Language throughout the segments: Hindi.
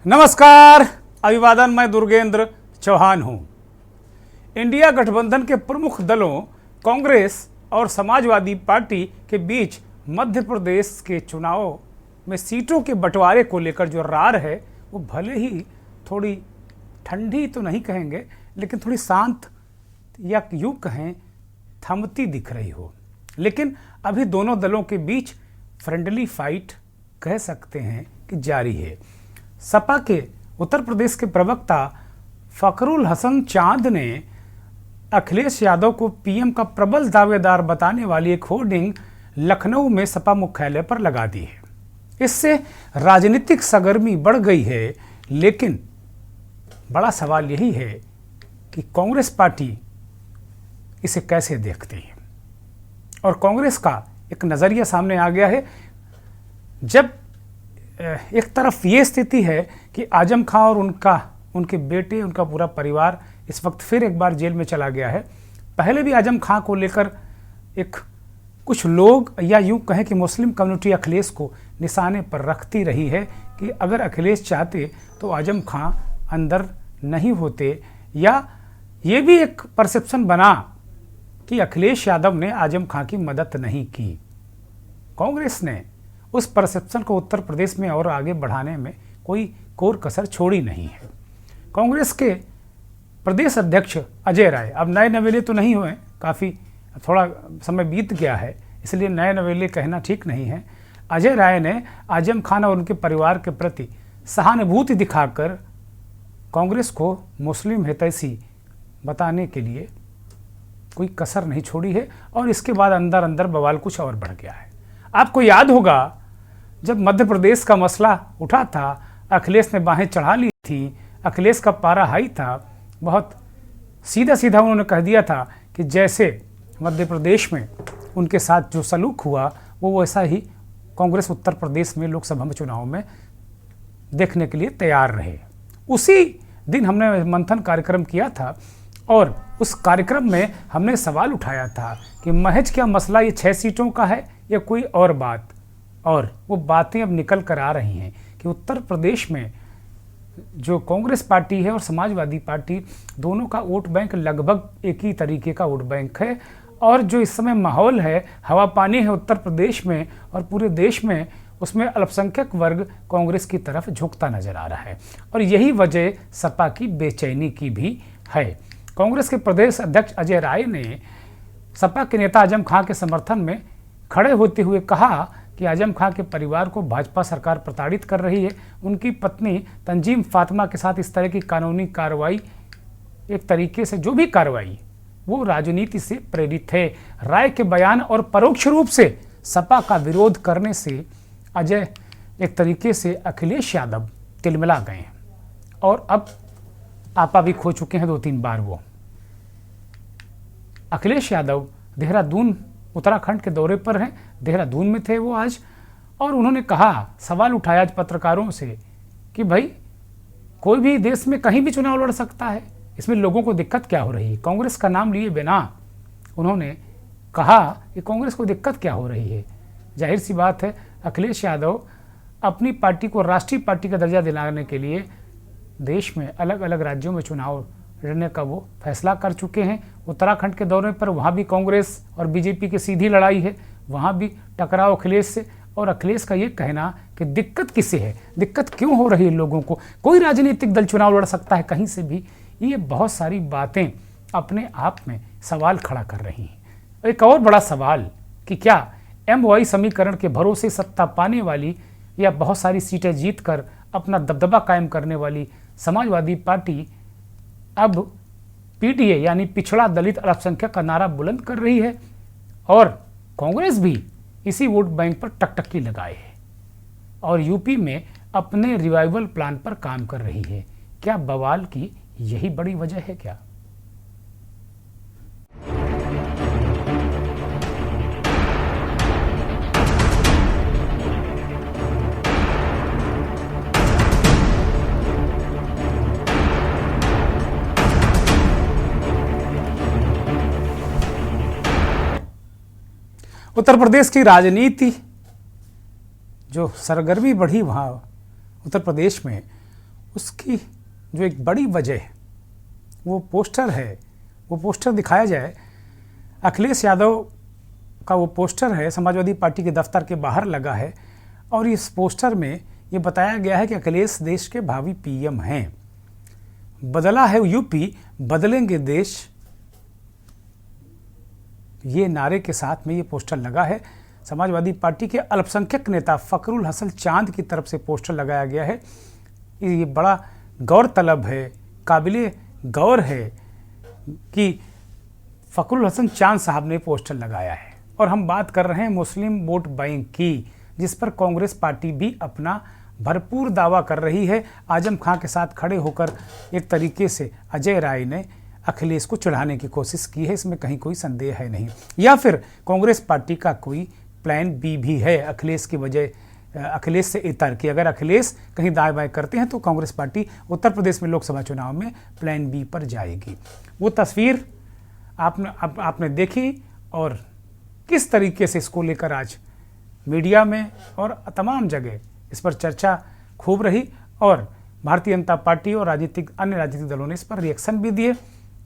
नमस्कार, अभिवादन। मैं दुर्गेंद्र चौहान हूं। इंडिया गठबंधन के प्रमुख दलों कांग्रेस और समाजवादी पार्टी के बीच मध्य प्रदेश के चुनाव में सीटों के बंटवारे को लेकर जो रार है वो भले ही थोड़ी ठंडी तो नहीं कहेंगे, लेकिन थोड़ी शांत या यूँ कहें थमती दिख रही हो। लेकिन अभी दोनों दलों के बीच फ्रेंडली फाइट कह सकते हैं कि जारी है। सपा के उत्तर प्रदेश के प्रवक्ता फखरुल हसन चांद ने अखिलेश यादव को पीएम का प्रबल दावेदार बताने वाली एक होर्डिंग लखनऊ में सपा मुख्यालय पर लगा दी है। इससे राजनीतिक सरगर्मी बढ़ गई है, लेकिन बड़ा सवाल यही है कि कांग्रेस पार्टी इसे कैसे देखती है। और कांग्रेस का एक नज़रिया सामने आ गया है। जब एक तरफ ये स्थिति है कि आजम खां और उनके बेटे, उनका पूरा परिवार इस वक्त फिर एक बार जेल में चला गया है। पहले भी आजम खां को लेकर कुछ लोग या यूं कहें कि मुस्लिम कम्युनिटी अखिलेश को निशाने पर रखती रही है कि अगर अखिलेश चाहते तो आजम खां अंदर नहीं होते, या ये भी एक परसेप्शन बना कि अखिलेश यादव ने आजम खां की मदद नहीं की। कांग्रेस ने उस परसेप्शन को उत्तर प्रदेश में और आगे बढ़ाने में कोई कोर कसर छोड़ी नहीं है। कांग्रेस के प्रदेश अध्यक्ष अजय राय, अब नए नवेले तो नहीं हुए, काफ़ी थोड़ा समय बीत गया है, इसलिए नए नवेले कहना ठीक नहीं है। अजय राय ने आजम खान और उनके परिवार के प्रति सहानुभूति दिखाकर कांग्रेस को मुस्लिम हितैषी बताने के लिए कोई कसर नहीं छोड़ी है। और इसके बाद अंदर अंदर बवाल कुछ और बढ़ गया है। आपको याद होगा जब मध्य प्रदेश का मसला उठा था, अखिलेश ने बाहें चढ़ा ली थी, अखिलेश का पारा हाई था, बहुत सीधा सीधा उन्होंने कह दिया था कि जैसे मध्य प्रदेश में उनके साथ जो सलूक हुआ वो वैसा ही कांग्रेस उत्तर प्रदेश में लोकसभा में चुनाव में देखने के लिए तैयार रहे। उसी दिन हमने मंथन कार्यक्रम किया था और उस कार्यक्रम में हमने सवाल उठाया था कि महज क्या मसला ये 6 सीटों का है या कोई और बात। और वो बातें अब निकल कर आ रही हैं कि उत्तर प्रदेश में जो कांग्रेस पार्टी है और समाजवादी पार्टी, दोनों का वोट बैंक लगभग एक ही तरीके का वोट बैंक है। और जो इस समय माहौल है, हवा पानी है उत्तर प्रदेश में और पूरे देश में, उसमें अल्पसंख्यक वर्ग कांग्रेस की तरफ झुकता नजर आ रहा है। और यही वजह सपा की बेचैनी की भी है। कांग्रेस के प्रदेश अध्यक्ष अजय राय ने सपा के नेता आजम खां के समर्थन में खड़े होते हुए कहा कि आजम खां के परिवार को भाजपा सरकार प्रताड़ित कर रही है। उनकी पत्नी तंजीम फातिमा के साथ इस तरह की कानूनी कार्रवाई, एक तरीके से जो भी कार्रवाई, वो राजनीति से प्रेरित है। राय के बयान और परोक्ष रूप से सपा का विरोध करने से अजय एक तरीके से अखिलेश यादव तिलमिला गए हैं और अब आपा भी खो चुके हैं 2-3 बार। वो अखिलेश यादव देहरादून उत्तराखंड के दौरे पर हैं, देहरादून में थे वो आज, और उन्होंने कहा, सवाल उठाया आज पत्रकारों से कि भाई कोई भी देश में कहीं भी चुनाव लड़ सकता है, इसमें लोगों को दिक्कत क्या हो रही है। कांग्रेस का नाम लिए बिना उन्होंने कहा कि कांग्रेस को दिक्कत क्या हो रही है। जाहिर सी बात है, अखिलेश यादव अपनी पार्टी को राष्ट्रीय पार्टी का दर्जा दिलाने के लिए देश में अलग अलग राज्यों में चुनाव लड़ने का वो फैसला कर चुके हैं। उत्तराखंड के दौरे पर वहाँ भी कांग्रेस और बीजेपी की सीधी लड़ाई है, वहाँ भी टकराव अखिलेश से। और अखिलेश का ये कहना कि दिक्कत किसे है, दिक्कत क्यों हो रही है लोगों को, कोई राजनीतिक दल चुनाव लड़ सकता है कहीं से भी, ये बहुत सारी बातें अपने आप में सवाल खड़ा कर रही हैं। एक और बड़ा सवाल कि क्या MOI समीकरण के भरोसे सत्ता पाने वाली या बहुत सारी सीटें जीतकर अपना दबदबा कायम करने वाली समाजवादी पार्टी अब PDA यानी पिछड़ा दलित अल्पसंख्यक का नारा बुलंद कर रही है, और कांग्रेस भी इसी वोट बैंक पर टकटकी लगाए है और यूपी में अपने रिवाइवल प्लान पर काम कर रही है। क्या बवाल की यही बड़ी वजह है क्या? उत्तर प्रदेश की राजनीति जो सरगर्मी बढ़ी वहाँ उत्तर प्रदेश में, उसकी जो एक बड़ी वजह वो पोस्टर है, वो पोस्टर दिखाया जाए। अखिलेश यादव का वो पोस्टर है, समाजवादी पार्टी के दफ्तर के बाहर लगा है और इस पोस्टर में ये बताया गया है कि अखिलेश देश के भावी पीएम हैं। बदला है यूपी, बदलेंगे देश, ये नारे के साथ में ये पोस्टर लगा है। समाजवादी पार्टी के अल्पसंख्यक नेता फखरुल हसन चांद की तरफ से पोस्टर लगाया गया है। ये बड़ा गौरतलब है, काबिले गौर है कि फखरुल हसन चांद साहब ने पोस्टर लगाया है। और हम बात कर रहे हैं मुस्लिम वोट बैंक की, जिस पर कांग्रेस पार्टी भी अपना भरपूर दावा कर रही है। आजम खां के साथ खड़े होकर एक तरीके से अजय राय ने अखिलेश को चढ़ाने की कोशिश की है, इसमें कहीं कोई संदेह है नहीं। या फिर कांग्रेस पार्टी का कोई प्लान बी भी है अखिलेश की वजह, अखिलेश से इतर कि अगर अखिलेश कहीं दाएं बाएं करते हैं तो कांग्रेस पार्टी उत्तर प्रदेश में लोकसभा चुनाव में प्लान बी पर जाएगी। वो तस्वीर आपने देखी और किस तरीके से इसको लेकर आज मीडिया में और तमाम जगह इस पर चर्चा खूब रही और भारतीय जनता पार्टी और अन्य राजनीतिक दलों ने इस पर रिएक्शन भी दिए।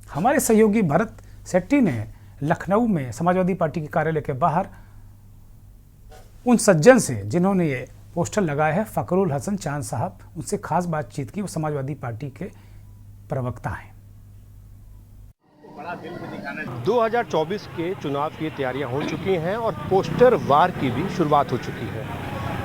हमारे सहयोगी भरत शेट्टी ने लखनऊ में समाजवादी पार्टी के कार्यालय के बाहर उन सज्जन से जिन्होंने ये पोस्टर लगाया है, फखरुल हसन चांद साहब, उनसे खास बातचीत की। वो समाजवादी पार्टी के प्रवक्ता हैं। 2024 के चुनाव की तैयारियां हो चुकी हैं और पोस्टर वार की भी शुरुआत हो चुकी है।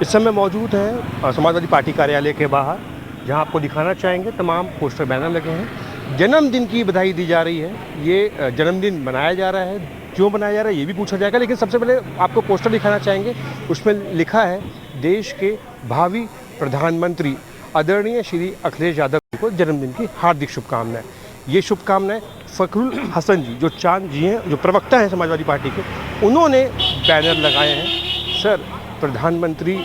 इस समय मौजूद हैं समाजवादी पार्टी कार्यालय के बाहर, जहां आपको दिखाना चाहेंगे तमाम पोस्टर बैनर लगे हैं। जन्मदिन की बधाई दी जा रही है। ये जन्मदिन मनाया जा रहा है, क्यों मनाया जा रहा है ये भी पूछा जाएगा, लेकिन सबसे पहले आपको पोस्टर दिखाना चाहेंगे। उसमें लिखा है देश के भावी प्रधानमंत्री आदरणीय श्री अखिलेश यादव जी को जन्मदिन की हार्दिक शुभकामनाएं। ये शुभकामनाएं फखरुल हसन जी जो चांद जी हैं, जो प्रवक्ता हैं समाजवादी पार्टी के, उन्होंने बैनर लगाए हैं। सर, प्रधानमंत्री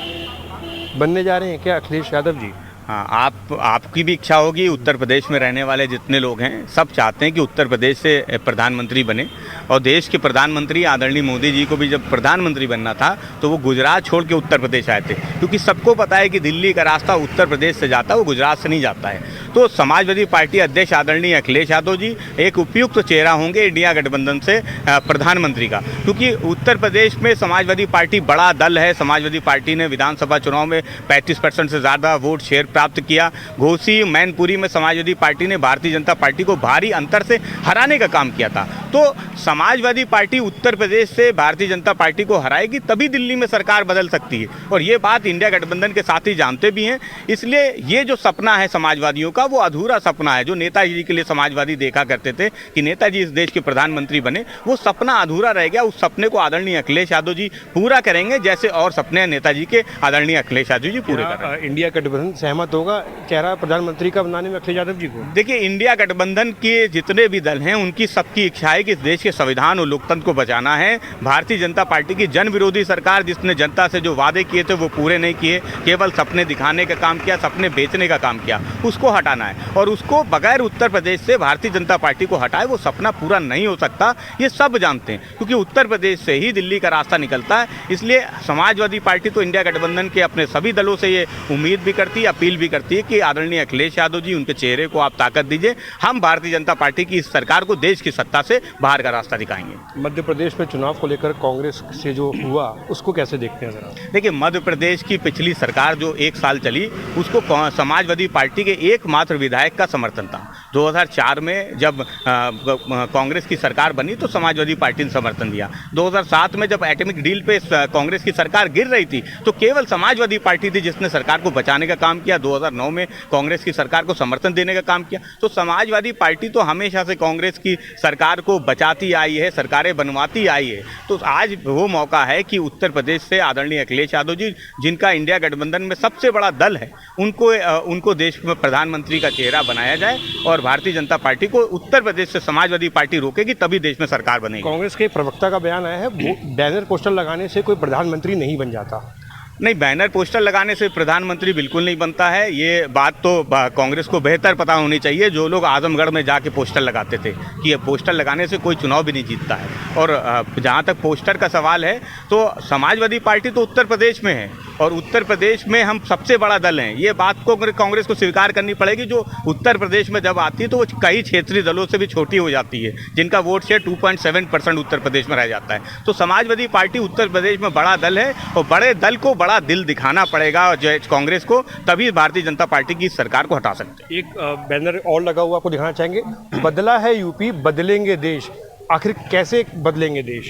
बनने जा रहे हैं क्या अखिलेश यादव जी? हाँ, आपकी भी इच्छा होगी, उत्तर प्रदेश में रहने वाले जितने लोग हैं सब चाहते हैं कि उत्तर प्रदेश से प्रधानमंत्री बने। और देश के प्रधानमंत्री आदरणीय मोदी जी को भी जब प्रधानमंत्री बनना था तो वो गुजरात छोड़ के उत्तर प्रदेश आए थे, क्योंकि सबको पता है कि दिल्ली का रास्ता उत्तर प्रदेश से जाता है, वो गुजरात से नहीं जाता है। तो समाजवादी पार्टी अध्यक्ष आदरणीय अखिलेश यादव जी एक उपयुक्त चेहरा होंगे इंडिया गठबंधन से प्रधानमंत्री का, क्योंकि उत्तर प्रदेश में समाजवादी पार्टी बड़ा दल है। समाजवादी पार्टी ने विधानसभा चुनाव में 35% से ज़्यादा वोट शेयर प्राप्त किया। घोसी मैनपुरी में समाजवादी पार्टी ने भारतीय जनता पार्टी को भारी अंतर से हराने का काम किया था। तो समाजवादी पार्टी उत्तर प्रदेश से भारतीय जनता पार्टी को हराएगी तभी दिल्ली में सरकार बदल सकती है, और ये बात इंडिया गठबंधन के साथी जानते भी हैं। इसलिए ये जो सपना है समाजवादियों का वो अधूरा सपना है। जो नेताजी जी के लिए समाजवादी देखा करते थे कि नेताजी इस देश के प्रधानमंत्री बने, वो सपना अधूरा रह गया। उस सपने को आदरणीय अखिलेश यादव जी पूरा करेंगे, जैसे और सपने नेताजी के आदरणीय अखिलेश यादव जी पूरे कर रहे हैं। इंडिया गठबंधन सहमत होगा चेहरा प्रधानमंत्री का बनाने में अखिलेश यादव जी को? देखिए, इंडिया गठबंधन के जितने भी दल हैं उनकी सबकी इच्छा है कि इस देश के संविधान और लोकतंत्र को बचाना है। भारतीय जनता पार्टी की जन विरोधी सरकार, जिसने जनता से जो वादे किए थे वो पूरे नहीं किए, केवल सपने दिखाने का काम किया, सपने बेचने का काम किया, उसको हटाना है। और उसको बगैर उत्तर प्रदेश से भारतीय जनता पार्टी को हटाए वो सपना पूरा नहीं हो सकता, ये सब जानते हैं, क्योंकि उत्तर प्रदेश से ही दिल्ली का रास्ता निकलता है। इसलिए समाजवादी पार्टी तो इंडिया गठबंधन के अपने सभी दलों से ये उम्मीद भी करती है, अपील भी करती है कि आदरणीय अखिलेश यादव जी, उनके चेहरे को आप ताकत दीजिए। हम भारतीय जनता पार्टी की इस सरकार को देश की सत्ता से बाहर का रास्ता दिखाएंगे। मध्य प्रदेश में चुनाव को लेकर कांग्रेस से जो हुआ उसको कैसे देखते हैं जरा? देखिए, मध्य प्रदेश की पिछली सरकार जो 1 साल चली उसको समाजवादी पार्टी के एकमात्र विधायक का समर्थन था। 2004 में जब कांग्रेस की सरकार बनी तो समाजवादी पार्टी ने समर्थन दिया। 2007 में जब एटॉमिक डील पे कांग्रेस की सरकार गिर रही थी तो केवल समाजवादी पार्टी थी जिसने सरकार को बचाने का काम किया। 2009 में कांग्रेस की सरकार को समर्थन देने का काम किया। तो समाजवादी पार्टी तो हमेशा से कांग्रेस की सरकार को बचाती आई है, सरकारें बनवाती आई है। तो आज वो मौका है कि उत्तर प्रदेश से आदरणीय अखिलेश यादव जी, जिनका इंडिया गठबंधन में सबसे बड़ा दल है, उनको देश में प्रधानमंत्री का चेहरा बनाया जाए और भारतीय जनता पार्टी को उत्तर प्रदेश से समाजवादी पार्टी रोकेगी तभी देश में सरकार बनेगी। कांग्रेस के प्रवक्ता का बयान आया है, बैनर पोस्टर लगाने से कोई प्रधानमंत्री नहीं बन जाता। नहीं, बैनर पोस्टर लगाने से प्रधानमंत्री बिल्कुल नहीं बनता है। ये बात तो कांग्रेस को बेहतर पता होनी चाहिए। जो लोग आजमगढ़ में जाके पोस्टर लगाते थे कि ये पोस्टर लगाने से कोई चुनाव भी नहीं जीतता है। और जहाँ तक पोस्टर का सवाल है तो समाजवादी पार्टी तो उत्तर प्रदेश में है और उत्तर प्रदेश में हम सबसे बड़ा दल हैं। ये बात को कांग्रेस को स्वीकार करनी पड़ेगी। जो उत्तर प्रदेश में जब आती है तो वो कई क्षेत्रीय दलों से भी छोटी हो जाती है, जिनका वोट शेयर 2.7% उत्तर प्रदेश में रह जाता है। तो समाजवादी पार्टी उत्तर प्रदेश में बड़ा दल है और बड़े दल को बड़ा दिल दिखाना पड़ेगा और कांग्रेस को, तभी भारतीय जनता पार्टी की सरकार को हटा सकते हैं। एक बैनर और लगा हुआ आपको दिखाना चाहेंगे, बदला है यूपी, बदलेंगे देश। आखिर कैसे बदलेंगे देश?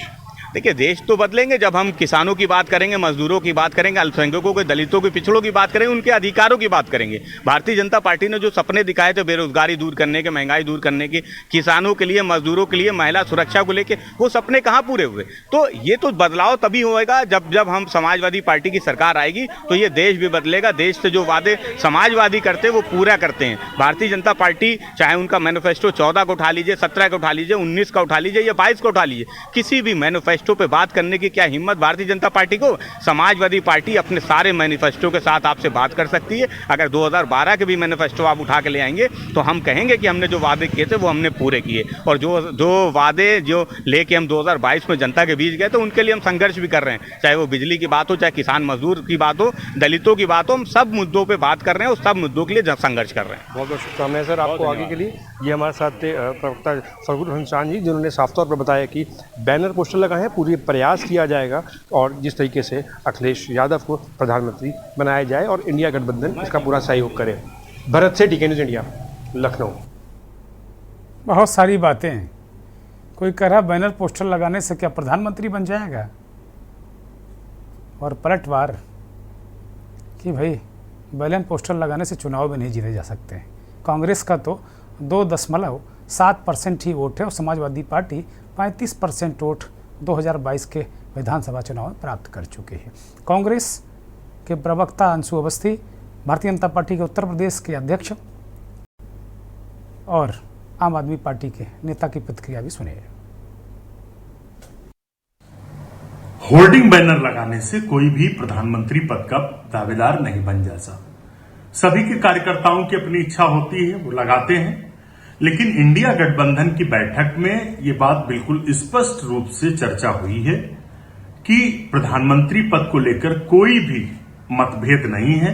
देखिए, देश तो बदलेंगे जब हम किसानों की बात करेंगे, मजदूरों की बात करेंगे, अल्पसंख्यकों के, दलितों के, पिछड़ों की बात करेंगे, उनके अधिकारों की बात करेंगे। भारतीय जनता पार्टी ने जो सपने दिखाए थे बेरोजगारी दूर करने के, महंगाई दूर करने के, किसानों के लिए, मजदूरों के लिए, महिला सुरक्षा को लेकर, वो सपने कहाँ पूरे हुए? तो ये तो बदलाव तभी होएगा जब हम समाजवादी पार्टी की सरकार आएगी तो ये देश भी बदलेगा। देश से जो वादे समाजवादी करते हैं वो पूरा करते हैं। भारतीय जनता पार्टी चाहे उनका मैनिफेस्टो 14 को उठा लीजिए, 17 को उठा लीजिए, 19 का उठा लीजिए या 22 को उठा लीजिए, किसी भी मैनिफेस्टो पे बात करने की क्या हिम्मत भारतीय जनता पार्टी को? समाजवादी पार्टी अपने सारे मैनिफेस्टो के साथ आपसे बात कर सकती है। अगर 2012 के भी मैनिफेस्टो आप उठा के ले आएंगे तो हम कहेंगे कि हमने जो वादे किए थे वो हमने पूरे किए, और जो वादे जो लेके हम 2022 में जनता के बीच गए तो उनके लिए हम संघर्ष भी कर रहे हैं। चाहे वो बिजली की बात हो, चाहे किसान मजदूर की बात हो, दलितों की बात हो, हम सब मुद्दों पर बात कर रहे हैं और सब मुद्दों के लिए संघर्ष कर रहे हैं। बहुत बहुत शुभकामनाएं सर आपको आगे के लिए। ये हमारे साथ थे प्रवक्ता फरगुल हंसान जी, जिन्होंने साफ तौर पर बताया कि बैनर पोस्टर लगाए हैं, पूरी प्रयास किया जाएगा और जिस तरीके से अखिलेश यादव को प्रधानमंत्री बनाया जाए और इंडिया गठबंधन इसका पूरा सहयोग करे। भरत से DK न्यूज़ इंडिया, लखनऊ। बहुत सारी बातें हैं। कोई कह रहा बैनर पोस्टर लगाने से क्या प्रधानमंत्री बन जाएगा, और पलटवार कि भाई बैनर पोस्टर लगाने से चुनाव भी नहीं जीते जा सकते हैं। कांग्रेस का तो 2.7% ही वोट है और समाजवादी पार्टी 35% वोट 2022 के विधानसभा चुनाव में प्राप्त कर चुके हैं। कांग्रेस के प्रवक्ता अंशु अवस्थी, भारतीय जनता पार्टी के उत्तर प्रदेश के अध्यक्ष और आम आदमी पार्टी के नेता की प्रतिक्रिया भी सुनिए। होर्डिंग बैनर लगाने से कोई भी प्रधानमंत्री पद का दावेदार नहीं बन जाता। सभी के कार्यकर्ताओं की अपनी इच्छा होती है, वो लगाते हैं। लेकिन इंडिया गठबंधन की बैठक में ये बात बिल्कुल स्पष्ट रूप से चर्चा हुई है कि प्रधानमंत्री पद को लेकर कोई भी मतभेद नहीं है।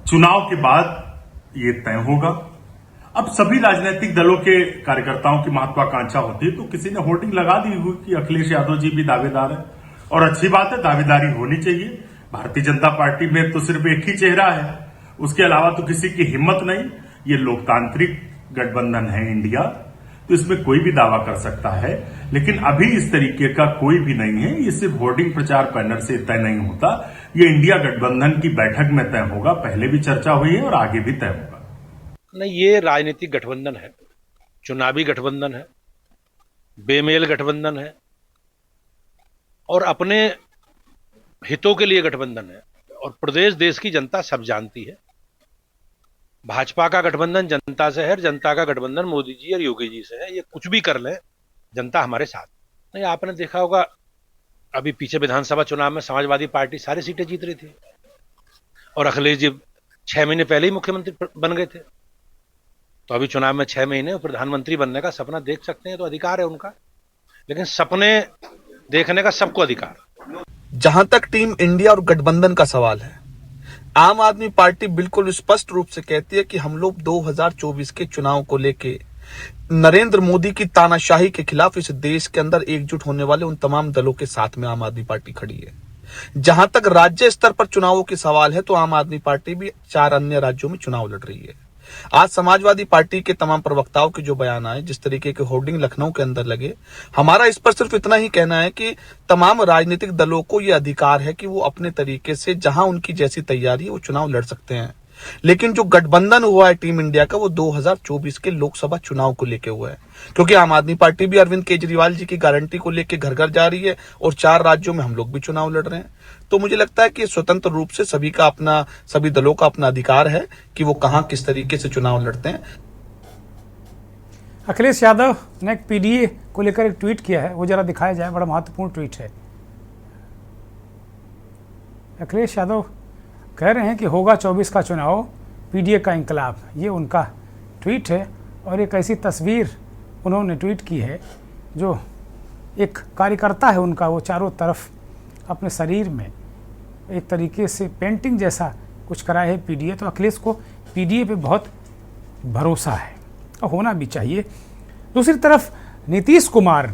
चुनाव के बाद ये तय होगा। अब सभी राजनीतिक दलों के कार्यकर्ताओं की महत्वाकांक्षा होती है, तो किसी ने होर्डिंग लगा दी हुई कि अखिलेश यादव जी भी दावेदार है, और अच्छी बात है, दावेदारी होनी चाहिए। भारतीय जनता पार्टी में तो सिर्फ एक ही चेहरा है, उसके अलावा तो किसी की हिम्मत नहीं। ये लोकतांत्रिक गठबंधन है इंडिया, तो इसमें कोई भी दावा कर सकता है। लेकिन अभी इस तरीके का कोई भी नहीं है। ये सिर्फ होर्डिंग प्रचार बैनर से तय नहीं होता, ये इंडिया गठबंधन की बैठक में तय होगा। पहले भी चर्चा हुई है और आगे भी तय होगा। नहीं, ये राजनीतिक गठबंधन है, चुनावी गठबंधन है, बेमेल गठबंधन है और अपने हितों के लिए गठबंधन है। और प्रदेश देश की जनता सब जानती है। भाजपा का गठबंधन जनता से है, जनता का गठबंधन मोदी जी और योगी जी से है। ये कुछ भी कर लें, जनता हमारे साथ। नहीं, आपने देखा होगा अभी पीछे विधानसभा चुनाव में समाजवादी पार्टी सारी सीटें जीत रही थी और अखिलेश जी 6 महीने पहले ही मुख्यमंत्री बन गए थे। तो अभी चुनाव में 6 महीने प्रधानमंत्री बनने का सपना देख सकते हैं, तो अधिकार है उनका। लेकिन सपने देखने का सबको अधिकार। जहां तक टीम इंडिया और गठबंधन का सवाल है, आम आदमी पार्टी बिल्कुल स्पष्ट रूप से कहती है कि हम लोग 2024 के चुनाव को लेके नरेंद्र मोदी की तानाशाही के खिलाफ इस देश के अंदर एकजुट होने वाले उन तमाम दलों के साथ में आम आदमी पार्टी खड़ी है। जहां तक राज्य स्तर पर चुनावों के सवाल है, तो आम आदमी पार्टी भी 4 अन्य राज्यों में चुनाव लड़ रही है। आज समाजवादी पार्टी के तमाम प्रवक्ताओं के जो बयान आए, जिस तरीके के होर्डिंग लखनऊ के अंदर लगे, हमारा इस पर सिर्फ इतना ही कहना है कि तमाम राजनीतिक दलों को यह अधिकार है कि वो अपने तरीके से जहां उनकी जैसी तैयारी है वो चुनाव लड़ सकते हैं। लेकिन जो गठबंधन हुआ है टीम इंडिया का, वो 2024 के लोकसभा चुनाव को लेके हुआ है, क्योंकि आम आदमी पार्टी भी अरविंद केजरीवाल जी की गारंटी को लेके घर घर जा रही है और 4 राज्यों में हम लोग भी चुनाव लड़ रहे हैं। तो मुझे लगता है कि स्वतंत्र रूप से सभी दलों का अपना अधिकार है कि वो कहां किस तरीके से चुनाव लड़ते हैं। अखिलेश यादव ने एक PDA को लेकर एक ट्वीट किया है, वो जरा दिखाया जाए। बड़ा महत्वपूर्ण ट्वीट है। अखिलेश यादव कह रहे हैं कि होगा 24 का चुनाव, पीडीए का इंकलाब। ये उनका ट्वीट है और एक ऐसी तस्वीर उन्होंने ट्वीट की है जो एक कार्यकर्ता है उनका, वो चारों तरफ अपने शरीर में एक तरीके से पेंटिंग जैसा कुछ कराए है पीडीए। तो अखिलेश को पीडीए पे बहुत भरोसा है और होना भी चाहिए। दूसरी तरफ नीतीश कुमार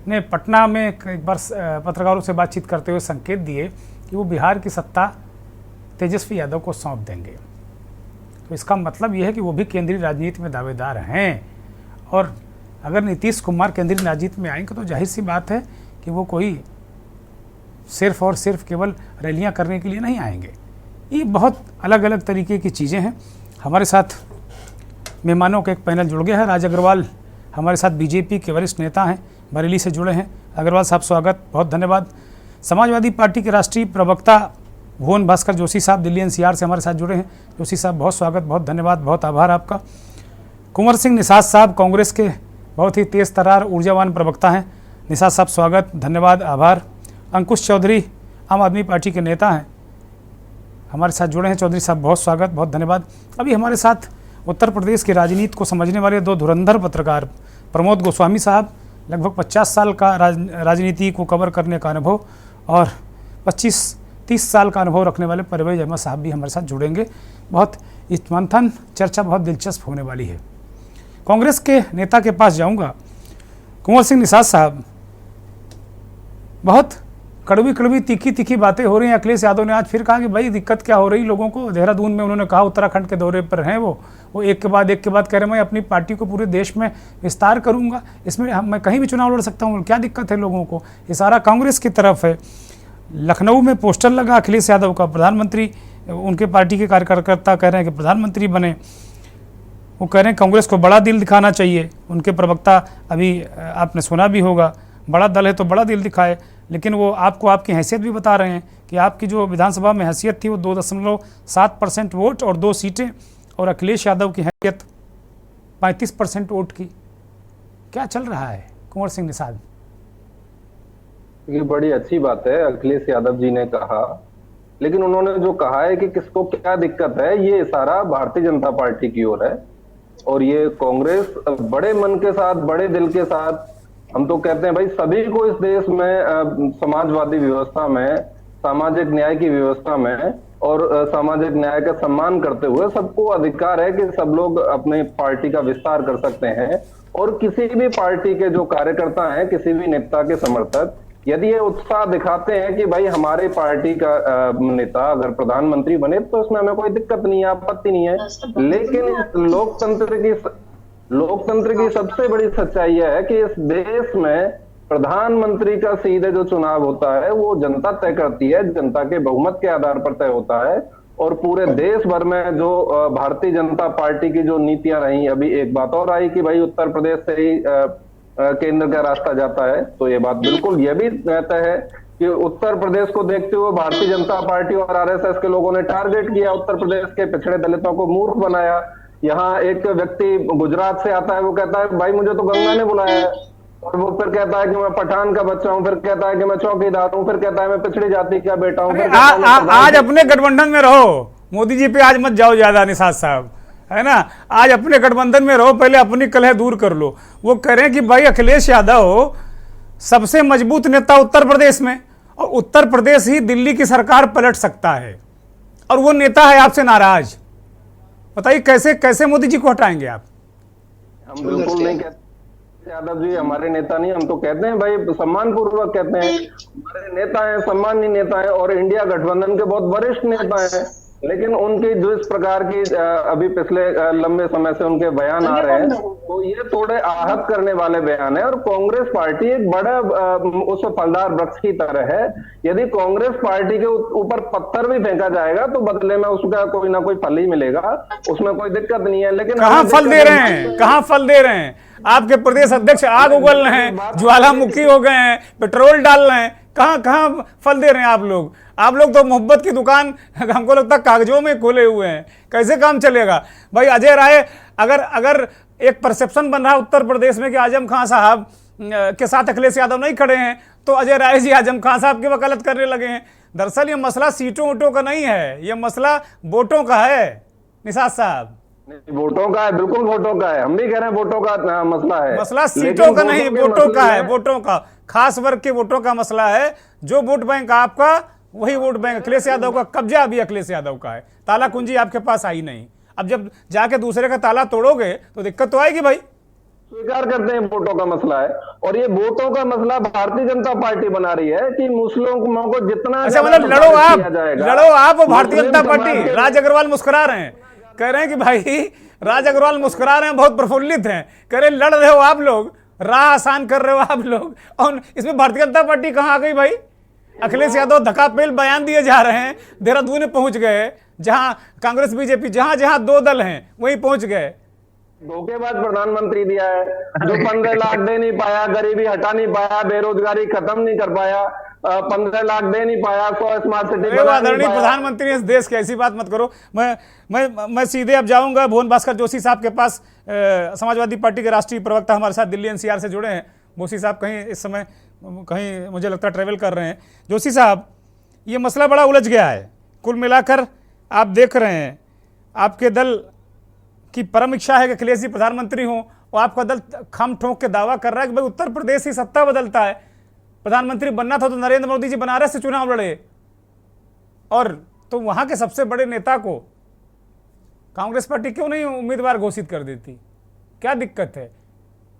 ने पटना में एक बार पत्रकारों से बातचीत करते हुए संकेत दिए कि वो बिहार की सत्ता तेजस्वी यादव को सौंप देंगे। तो इसका मतलब ये है कि वो भी केंद्रीय राजनीति में दावेदार हैं, और अगर नीतीश कुमार केंद्रीय राजनीति में आएंगे तो जाहिर सी बात है कि वो कोई सिर्फ और सिर्फ केवल रैलियां करने के लिए नहीं आएंगे। ये बहुत अलग अलग तरीके की चीज़ें हैं। हमारे साथ मेहमानों का एक पैनल जुड़ गया है। राज अग्रवाल हमारे साथ बीजेपी के वरिष्ठ नेता हैं, बरेली से जुड़े हैं। अग्रवाल साहब स्वागत, बहुत धन्यवाद। समाजवादी पार्टी के राष्ट्रीय प्रवक्ता भुवन भास्कर जोशी साहब दिल्ली एनसीआर से हमारे साथ जुड़े हैं। जोशी साहब बहुत स्वागत, बहुत धन्यवाद, बहुत आभार आपका। कुंवर सिंह निषाद साहब कांग्रेस के बहुत ही तेज़ तर्रार ऊर्जावान प्रवक्ता हैं। निषाद साहब स्वागत, धन्यवाद, आभार। अंकुश चौधरी आम आदमी पार्टी के नेता हैं, हमारे साथ जुड़े हैं। चौधरी साहब बहुत स्वागत, बहुत धन्यवाद। अभी हमारे साथ उत्तर प्रदेश की राजनीति को समझने वाले दो धुरंधर पत्रकार, प्रमोद गोस्वामी साहब, लगभग 50 साल का राजनीति को कवर करने का अनुभव, और 25-30 साल का अनुभव रखने वाले परवेज अहमद साहब भी हमारे साथ जुड़ेंगे। बहुत इस मंथन चर्चा बहुत दिलचस्प होने वाली है। कांग्रेस के नेता के पास जाऊंगा। कुंवर सिंह निषाद साहब, बहुत कड़वी कड़वी तीखी तीखी बातें हो रही हैं। अखिलेश यादव ने आज फिर कहा कि भाई दिक्कत क्या हो रही लोगों को। देहरादून में उन्होंने कहा, उत्तराखंड के दौरे पर हैं वो एक के बाद कह रहे हैं मैं अपनी पार्टी को पूरे देश में विस्तार करूंगा, इसमें मैं कहीं भी चुनाव लड़ सकता हूँ, क्या दिक्कत है लोगों को। ये सारा कांग्रेस की तरफ है। लखनऊ में पोस्टर लगा अखिलेश यादव का, प्रधानमंत्री, उनके पार्टी के कार्यकर्ता कह रहे हैं कि प्रधानमंत्री बने। वो कह रहे हैं कांग्रेस को बड़ा दिल दिखाना चाहिए। उनके प्रवक्ता, अभी आपने सुना भी होगा, बड़ा दल है तो बड़ा दिल दिखाए, लेकिन वो आपको आपकी हैसियत भी बता रहे हैं कि आपकी जो विधानसभा में हैसियत थी वो 2.7% वोट और 2 सीटें, और अखिलेश यादव की हैसियत 35% वोट की। क्या चल रहा है कुंवर सिंह निषाद? ये बड़ी अच्छी बात है अखिलेश यादव जी ने कहा, लेकिन उन्होंने जो कहा है कि किसको क्या दिक्कत है, ये इशारा भारतीय जनता पार्टी की ओर है। और ये कांग्रेस बड़े मन के साथ, बड़े दिल के साथ, हम तो कहते हैं भाई सभी को इस देश में समाजवादी व्यवस्था में, सामाजिक न्याय की व्यवस्था में और सामाजिक न्याय का सम्मान करते हुए सबको अधिकार है कि सब लोग अपने पार्टी का विस्तार कर सकते हैं। और किसी भी पार्टी के जो कार्यकर्ता हैं, किसी भी नेता के समर्थक यदि ये उत्साह दिखाते हैं कि भाई हमारे पार्टी का नेता अगर प्रधानमंत्री बने तो इसमें हमें कोई दिक्कत नहीं है, आपत्ति नहीं है। लेकिन लोकतंत्र की सबसे बड़ी सच्चाई यह है कि इस देश में प्रधानमंत्री का सीधे जो चुनाव होता है वो जनता तय करती है, जनता के बहुमत के आधार पर तय होता है। और पूरे देश भर में जो भारतीय जनता पार्टी की जो नीतियां रही, अभी एक बात और आई कि भाई उत्तर प्रदेश से ही केंद्र का रास्ता जाता है, तो ये बात बिल्कुल ये भी तय है कि उत्तर प्रदेश को देखते हुए भारतीय जनता पार्टी और आरएसएस के लोगों ने टारगेट किया, उत्तर प्रदेश के पिछड़े दलितों को मूर्ख बनाया। यहाँ एक व्यक्ति गुजरात से आता है, वो कहता है भाई मुझे तो गंगा ने बुलाया है, और वो फिर कहता है कि मैं पठान का बच्चा हूँ, फिर कहता है कि मैं चौकीदार हूँ, फिर कहता है मैं पिछड़ी जाति का बेटा हूँ। आज अपने गठबंधन में रहो, मोदी जी पे आज मत जाओ ज्यादा निषाद साहब, है ना। आज अपने गठबंधन में रहो, पहले अपनी कलह दूर कर लो। वो कह रहे हैं कि भाई अखिलेश यादव सबसे मजबूत नेता उत्तर प्रदेश में, और उत्तर प्रदेश ही दिल्ली की सरकार पलट सकता है, और वो नेता है आपसे नाराज। बताइए कैसे कैसे मोदी जी को हटाएंगे आप? हम बिल्कुल नहीं कहते यादव जी हमारे नेता नहीं, हम तो कहते हैं भाई सम्मान पूर्वक कहते हैं हमारे नेता हैं, सम्मानीय नेता हैं और इंडिया गठबंधन के बहुत वरिष्ठ नेता हैं। लेकिन उनकी जो इस प्रकार की अभी पिछले लंबे समय से उनके बयान आ रहे हैं, तो ये थोड़े आहत करने वाले बयान है। और कांग्रेस पार्टी एक बड़ा उस फलदार वृक्ष की तरह है, यदि कांग्रेस पार्टी के ऊपर पत्थर भी फेंका जाएगा तो बदले में उसका कोई ना कोई फल ही मिलेगा, उसमें कोई दिक्कत नहीं है। लेकिन कहाँ फल दे रहे हैं, कहाँ फल दे रहे हैं? आपके प्रदेश अध्यक्ष आग उगल रहे हैं, ज्वालामुखी हो गए हैं, पेट्रोल डाल रहे हैं, कहाँ फल दे रहे हैं आप लोग? आप लोग तो मोहब्बत की दुकान हमको लगता है कागजों में खोले हुए हैं। कैसे काम चलेगा भाई? अजय राय, अगर एक परसेप्शन बन रहा है उत्तर प्रदेश में कि आजम खान साहब के साथ अखिलेश यादव नहीं खड़े हैं, तो अजय राय जी आजम खान साहब की वकालत करने लगे हैं। दरअसल ये मसला सीटों वोटों का नहीं है, ये मसला वोटों का है निषाद साहब। नहीं, वोटों का है, बिल्कुल वोटों का है। हम भी कह रहे हैं वोटों का मसला है, मसला सीटों लेकिन का नहीं, के वोटों का मसले है, वोटों का, खास वर्ग के वोटों का मसला है। जो वोट बैंक आपका, वही वोट बैंक अखिलेश यादव का, कब्जा भी अखिलेश यादव का है, ताला कुंजी आपके पास आई नहीं। अब जब जाके दूसरे का ताला तोड़ोगे तो दिक्कत तो आएगी भाई। स्वीकार करते हैं वोटों का मसला है, और ये वोटों का मसला भारतीय जनता पार्टी बना रही है कि मुस्लिमों को जितना अच्छा, मतलब लड़ो आप और भारतीय जनता पार्टी। राज अग्रवाल मुस्कुरा रहे हैं, कह रहे हैं कि भाई राज अग्रवाल मुस्कुरा रहे हैं, बहुत प्रफुल्लित हैं, कह रहे लड़ रहे हो आप लोग, राह आसान कर रहे हो आप लोग, और इसमें भारतीय जनता पार्टी कहां आ गई भाई? अखिलेश यादव धक्कापेल बयान दिए जा रहे हैं, देहरादून में पहुंच गए, जहां कांग्रेस बीजेपी जहां जहां दो दल हैं वहीं पहुंच गए। धोखेबाज प्रधानमंत्री दिया है, जो 15 लाख दे नहीं पाया, गरीबी हटा नहीं पाया, बेरोजगारी खत्म नहीं कर पाया, 15 लाख दे नहीं पाया, 100 स्मार्ट सिटी आदरणीय प्रधानमंत्री इस देश के, ऐसी बात मत करो। मैं सीधे अब जाऊंगा भुवन भास्कर जोशी साहब के पास। समाजवादी पार्टी के राष्ट्रीय प्रवक्ता हमारे साथ दिल्ली एनसीआर से जुड़े हैं। जोशी साहब कहीं इस समय कहीं मुझे लगता है ट्रेवल कर रहे हैं। जोशी साहब, ये मसला बड़ा उलझ गया है। कुल मिलाकर आप देख रहे हैं, आपके दल की परम इच्छा है कि अखिलेश जी प्रधानमंत्री हों, और आपका दल खम ठोक के दावा कर रहा है कि भाई उत्तर प्रदेश ही सत्ता बदलता है। प्रधानमंत्री बनना था तो नरेंद्र मोदी जी बनारस से चुनाव लड़े, और तो वहां के सबसे बड़े नेता को कांग्रेस पार्टी क्यों नहीं उम्मीदवार घोषित कर देती? क्या दिक्कत है?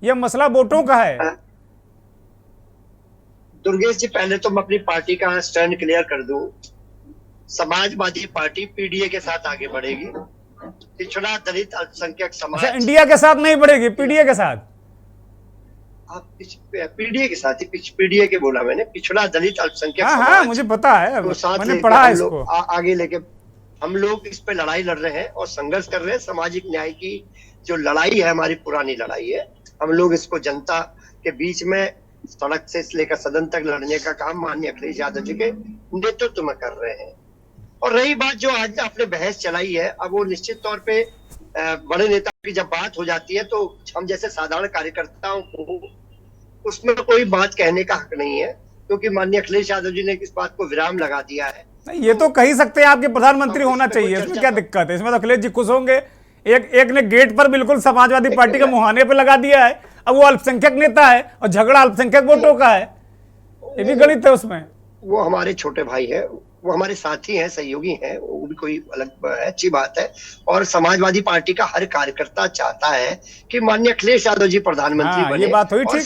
यह मसला वोटों का है। दुर्गेश जी, पहले तो मैं अपनी पार्टी का स्टैंड क्लियर कर दूं। समाजवादी पार्टी पीडीए के साथ आगे बढ़ेगी। पिछड़ा दलित अल्पसंख्यक समाज इंडिया के साथ नहीं बढ़ेगी, पीडीए के साथ। आप पीडीए के साथ ही, पीडीए के बोला मैंने, पिछड़ा दलित अल्पसंख्यक समाज। हाँ, मुझे पता है, मैंने पढ़ा है इसको। आगे लेके हम लोग इस पे लड़ाई लड़ रहे हैं और संघर्ष कर रहे हैं। सामाजिक न्याय की जो लड़ाई है, हमारी पुरानी लड़ाई है। हम लोग इसको जनता के बीच में सड़क से लेकर सदन तक लड़ने का काम माननीय अखिलेश यादव जी के नेतृत्व में कर रहे हैं। और रही बात जो आज आपने बहस चलाई है, अब वो निश्चित तौर पे बड़े नेता की जब बात हो जाती है तो हम जैसे साधारण कार्यकर्ताओं को उसमें कोई बात कहने का हक नहीं है, क्योंकि माननीय अखिलेश यादव जी ने इस बात को विराम लगा दिया है। ये तो कह ही सकते हैं आपके प्रधानमंत्री होना चाहिए, इसमें क्या दिक्कत है? इसमें तो अखिलेश जी खुश होंगे। एक ने गेट पर बिल्कुल समाजवादी पार्टी के मुहाने पे लगा दिया है। अब वो अल्पसंख्यक नेता है और झगड़ा अल्पसंख्यक वोटों का है, ये भी गणित है उसमें। वो हमारे छोटे भाई है, वो हमारे साथी हैं, सहयोगी हैं, वो भी कोई अलग अच्छी बात है। और समाजवादी पार्टी का हर कार्यकर्ता चाहता है कि माननीय अखिलेश यादव जी प्रधानमंत्री बने। ये बात हुई ठीक।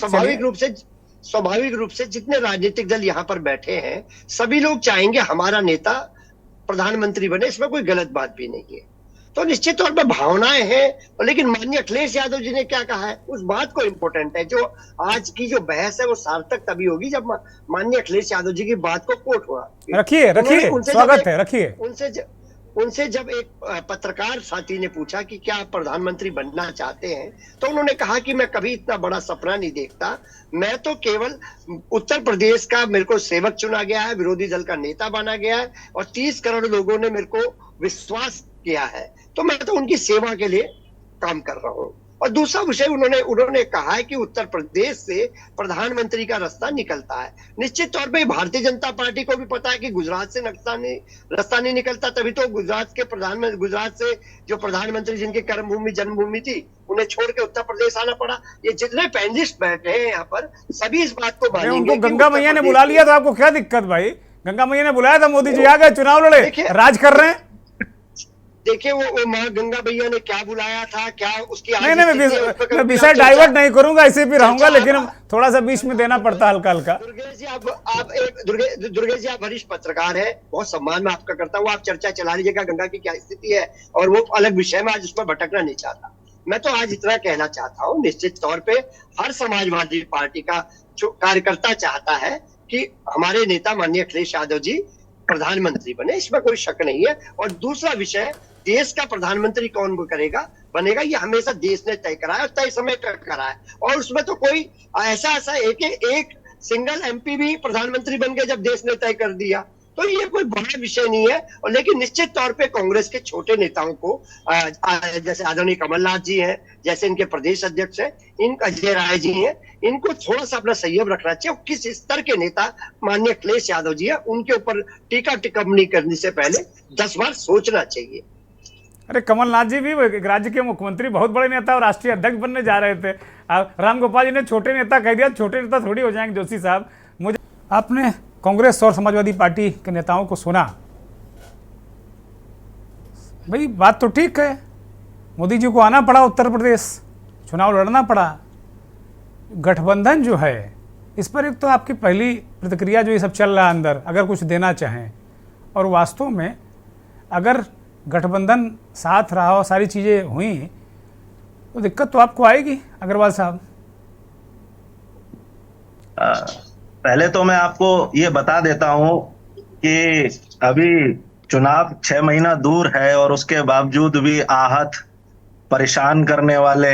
स्वाभाविक रूप से जितने राजनीतिक दल यहाँ पर बैठे हैं, सभी लोग चाहेंगे हमारा नेता प्रधानमंत्री बने, इसमें कोई गलत बात भी नहीं है। तो निश्चित तौर पर भावनाएं हैं, लेकिन माननीय अखिलेश यादव जी ने क्या कहा है उस बात को इम्पोर्टेंट है। जो आज की जो बहस है वो सार्थक तभी होगी जब माननीय अखिलेश यादव जी की बात को कोट हुआ। रखिए स्वागत है, रखिए। उनसे जब एक पत्रकार साथी ने पूछा कि क्या आप प्रधानमंत्री बनना चाहते हैं, तो उन्होंने कहा कि मैं कभी इतना बड़ा सपना नहीं देखता, मैं तो केवल उत्तर प्रदेश का मेरे को सेवक चुना गया है, विरोधी दल का नेता बना गया है, और 30 करोड़ लोगों ने मेरे को विश्वास किया है, तो मैं तो उनकी सेवा के लिए काम कर रहा हूँ। और दूसरा विषय उन्होंने कहा है कि उत्तर प्रदेश से प्रधानमंत्री का रास्ता निकलता है। निश्चित तौर पे भारतीय जनता पार्टी को भी पता है कि गुजरात से रास्ता नहीं निकलता, तभी तो गुजरात से जो प्रधानमंत्री जिनकी कर्मभूमि जन्मभूमि थी, उन्हें छोड़ के उत्तर प्रदेश आना पड़ा। ये जितने पैनलिस्ट बैठे हैं यहाँ पर, सभी इस बात को मानेंगे। उनको गंगा मैया ने बुला लिया तो आपको क्या दिक्कत भाई? गंगा मैया ने बुलाया था, मोदी जी आ गए, चुनाव लड़े, राज कर रहे हैं। देखिए वो माँ गंगा भैया ने क्या बुलाया था, क्या उसकी नहीं, मैं विषय डाइवर्ट नहीं करूंगा, ऐसे भी रहूंगा, लेकिन थोड़ा सा बीच में देना पड़ता है हल्का हल्का। दुर्गेश जी, आप वरिष्ठ पत्रकार है, बहुत सम्मान में आपका करता हूँ। आप चर्चा चला लीजिएगा गंगा की क्या स्थिति है, और वो अलग विषय में, आज उसमें भटकना नहीं चाहता। मैं तो आज इतना कहना चाहता हूँ, निश्चित तौर पे हर समाजवादी पार्टी का कार्यकर्ता चाहता है कि हमारे नेता माननीय अखिलेश यादव जी प्रधानमंत्री बने, इसमें कोई शक नहीं है। और दूसरा विषय, देश का प्रधानमंत्री कौन बनेगा, ये हमेशा देश ने तय करा है और तय समय पर करा है। और उसमें तो कोई ऐसा एक सिंगल एमपी भी प्रधानमंत्री बन गए जब देश ने तय कर दिया। तो ये कोई बड़ा विषय नहीं है। और लेकिन निश्चित तौर पे कांग्रेस के छोटे नेताओं को जैसे आदरणीय कमलनाथ जी हैं, जैसे इनके प्रदेश अध्यक्ष हैं, इनका अजय राय जी हैं, इनको थोड़ा सा अपना संयम रखना चाहिए। किस स्तर के नेता माननीय अखिलेश यादव जी है, उनके ऊपर टीका टिप्पणी करने से पहले 10 बार सोचना चाहिए। अरे कमलनाथ जी भी एक राज्य के मुख्यमंत्री, बहुत बड़े नेता और राष्ट्रीय अध्यक्ष बनने जा रहे थे। राम गोपाल जी ने छोटे नेता कह दिया, छोटे नेता थोड़ी हो जाएंगे जोशी साहब। मुझे आपने कांग्रेस और समाजवादी पार्टी के नेताओं को सुना, भाई बात तो ठीक है, मोदी जी को आना पड़ा उत्तर प्रदेश, चुनाव लड़ना पड़ा। गठबंधन जो है इस पर एक तो आपकी पहली प्रतिक्रिया जो ये सब चल रहा है अंदर, अगर कुछ देना चाहें, और वास्तव में अगर गठबंधन साथ रहा और सारी चीज़ें हुई तो दिक्कत तो आपको आएगी अग्रवाल साहब। पहले तो मैं आपको ये बता देता हूं कि अभी चुनाव 6 महीना दूर है और उसके बावजूद भी आहत, परेशान करने वाले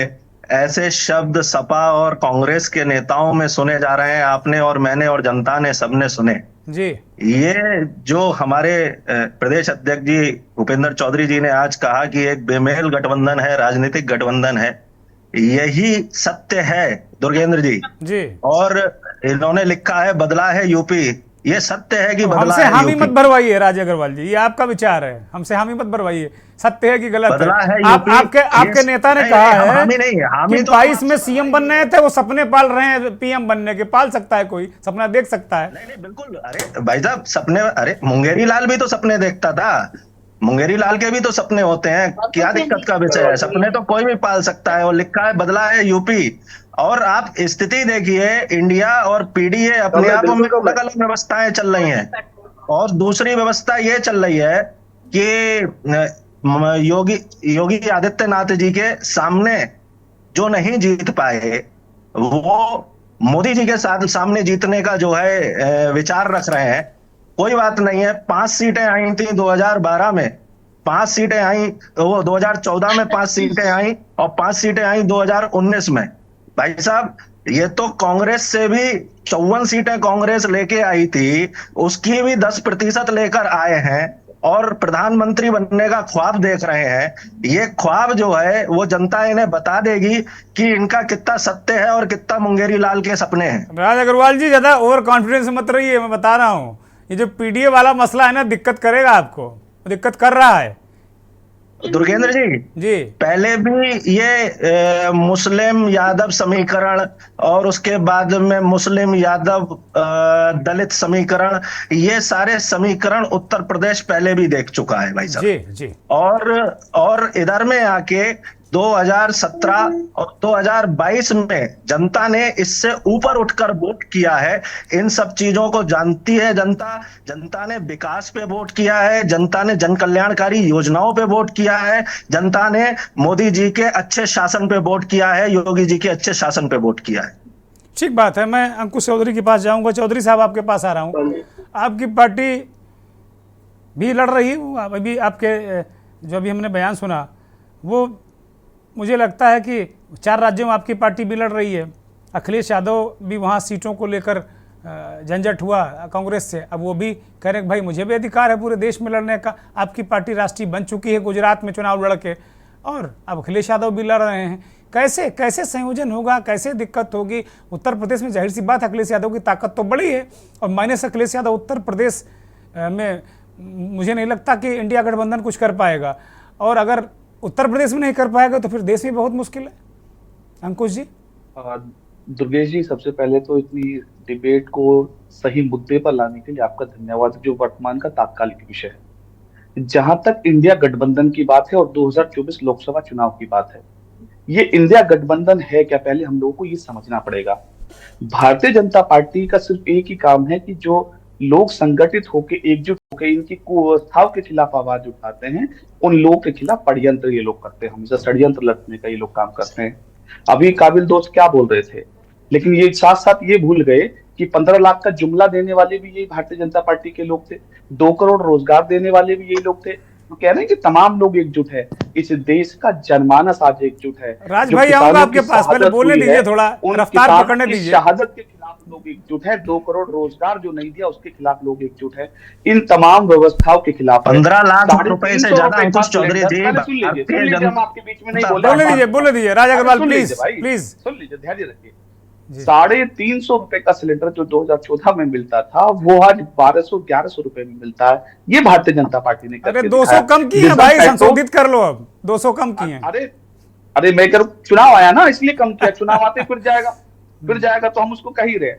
ऐसे शब्द सपा और कांग्रेस के नेताओं में सुने जा रहे हैं। आपने और मैंने और जनता ने सबने सुने जी। ये जो हमारे प्रदेश अध्यक्ष जी भूपेंद्र चौधरी जी ने आज कहा कि एक बेमेल गठबंधन है, राजनीतिक गठबंधन है, यही सत्य है दुर्गेंद्र जी। और इन्होंने लिखा है बदला है यूपी, ये सत्य है कि बदला हमसे है हामी यूपी। मत भरवाइए राज अग्रवाल जी, ये आपका विचार है, हमसे हामी मत भरवाइए, सत्य है कि गलत बदला है है। आपके नेता ने कहा है हामी नहीं, हामी कि तो 22 में सीएम बनने थे, वो सपने पाल रहे हैं पीएम बनने के। पाल सकता है कोई, सपना देख सकता है। नहीं बिल्कुल। अरे भाई साहब सपने, अरे मुंगेरी लाल भी तो सपने देखता था, मुंगेरी लाल के भी तो सपने होते हैं, क्या दिक्कत का विषय है? सपने तो कोई भी पाल सकता है। और लिखा है बदला है यूपी। और आप स्थिति देखिए, इंडिया और पीडीए अपने आप में अलग अलग व्यवस्थाएं चल रही हैं। और दूसरी व्यवस्था ये चल रही है कि योगी आदित्यनाथ जी के सामने जो नहीं जीत पाए, वो मोदी जी के साथ सामने जीतने का जो है विचार रख रहे हैं। कोई बात नहीं है, 5 सीटें आई थी 2012 में, 5 सीटें आई, वो 2014 में 5 सीटें आई और 5 सीटें आई 2019 में। भाई साहब ये तो कांग्रेस से भी 54 सीटें कांग्रेस लेके आई थी, उसकी भी 10% लेकर आए हैं और प्रधानमंत्री बनने का ख्वाब देख रहे हैं। ये ख्वाब जो है वो जनता इन्हें बता देगी कि इनका कितना सत्य है और कितना मुंगेरी लाल के सपने हैं। राज अग्रवाल जी ज्यादा ओवर कॉन्फिडेंस मत रहिए, मैं बता रहा हूँ ये जो पीडीए वाला मसला है ना, दिक्कत करेगा आपको, दिक्कत कर रहा है। दुर्गेंद्र जी पहले भी ये मुस्लिम यादव समीकरण और उसके बाद में मुस्लिम यादव दलित समीकरण, ये सारे समीकरण उत्तर प्रदेश पहले भी देख चुका है भाई साहब जी। और इधर में आके 2017 और 2022 में जनता ने इससे ऊपर उठकर वोट किया है। इन सब चीजों को जानती है जनता ने विकास पे वोट किया है, जनता ने जन कल्याणकारी योजनाओं पे वोट किया है, जनता ने मोदी जी के अच्छे शासन पे वोट किया है, योगी जी के अच्छे शासन पे वोट किया है। ठीक बात है, मैं अंकुश चौधरी के पास जाऊंगा। चौधरी साहब आपके पास आ रहा हूं। आपकी पार्टी भी लड़ रही है, अभी आपके जो अभी हमने बयान सुना वो मुझे लगता है कि 4 राज्यों में आपकी पार्टी भी लड़ रही है। अखिलेश यादव भी वहाँ सीटों को लेकर झंझट हुआ कांग्रेस से, अब वो भी कह रहे हैं भाई मुझे भी अधिकार है पूरे देश में लड़ने का। आपकी पार्टी राष्ट्रीय बन चुकी है गुजरात में चुनाव लड़ के, और अब अखिलेश यादव भी लड़ रहे हैं। कैसे संयोजन होगा, कैसे दिक्कत होगी? उत्तर प्रदेश में जाहिर सी बात अखिलेश यादव की ताकत तो बड़ी है, और माइनस अखिलेश यादव उत्तर प्रदेश में मुझे नहीं लगता कि इंडिया गठबंधन कुछ कर पाएगा। और अगर उत्तर प्रदेश में नहीं कर पाएगा तो फिर देश में बहुत मुश्किल है। अंकुश जी। दुर्गेश जी, सबसे पहले तो इतनी डिबेट को सही मुद्दे पर लाने के लिए आपका धन्यवाद, जो वर्तमान का तात्कालिक विषय है। जहां तक इंडिया गठबंधन की बात है और 2024 लोकसभा चुनाव की बात है, ये इंडिया गठबंधन है क्या, पहले हम लोगों को ये समझना पड़ेगा। भारतीय जनता पार्टी का सिर्फ एक ही काम है कि जो लोग संगठित होकर एकजुट होकर इनकी कुव्यवस्थाओं के खिलाफ आवाज उठाते हैं, उन लोगों के खिलाफ षड्यंत्र ये लोग करते हैं, हमेशा षड्यंत्र लड़ने का ये लोग काम करते हैं। अभी काबिल दोस्त क्या बोल रहे थे, लेकिन ये साथ साथ ये भूल गए कि 15 लाख का जुमला देने वाले भी यही भारतीय जनता पार्टी के लोग थे, 2 करोड़ रोजगार देने वाले भी यही लोग थे। तो कह रहे हैं कि तमाम लोग एकजुट है, इस देश का जनमानस आज एकजुट है। राज भाई आऊंगा आपके पास, पहले बोलने दीजिए, थोड़ा रफ्तार पकड़ने दीजिए। शहादत के खिलाफ लोग एकजुट है, 2 करोड़ रोजगार जो नहीं दिया उसके खिलाफ लोग एकजुट है, इन तमाम व्यवस्थाओं के खिलाफ 15 लाख रुपए से ज्यादा अंकुश चौधरी जी, हम आपके बीच में नहीं बोले दीजिए राज अग्रवाल, प्लीज प्लीज सुन लीजिए, ध्यान रखिए। 350 रुपए का सिलेंडर जो 2014 में मिलता था वो आज 1200-1100 रुपए में मिलता है। ये भारतीय जनता पार्टी ने अरे 200 कम की है भाई, संशोधित कर लो, अब 200 कम की है। अरे मैं करूं, चुनाव आया ना इसलिए कम किया, चुनाव आते फिर जाएगा तो हम उसको कह ही रहे।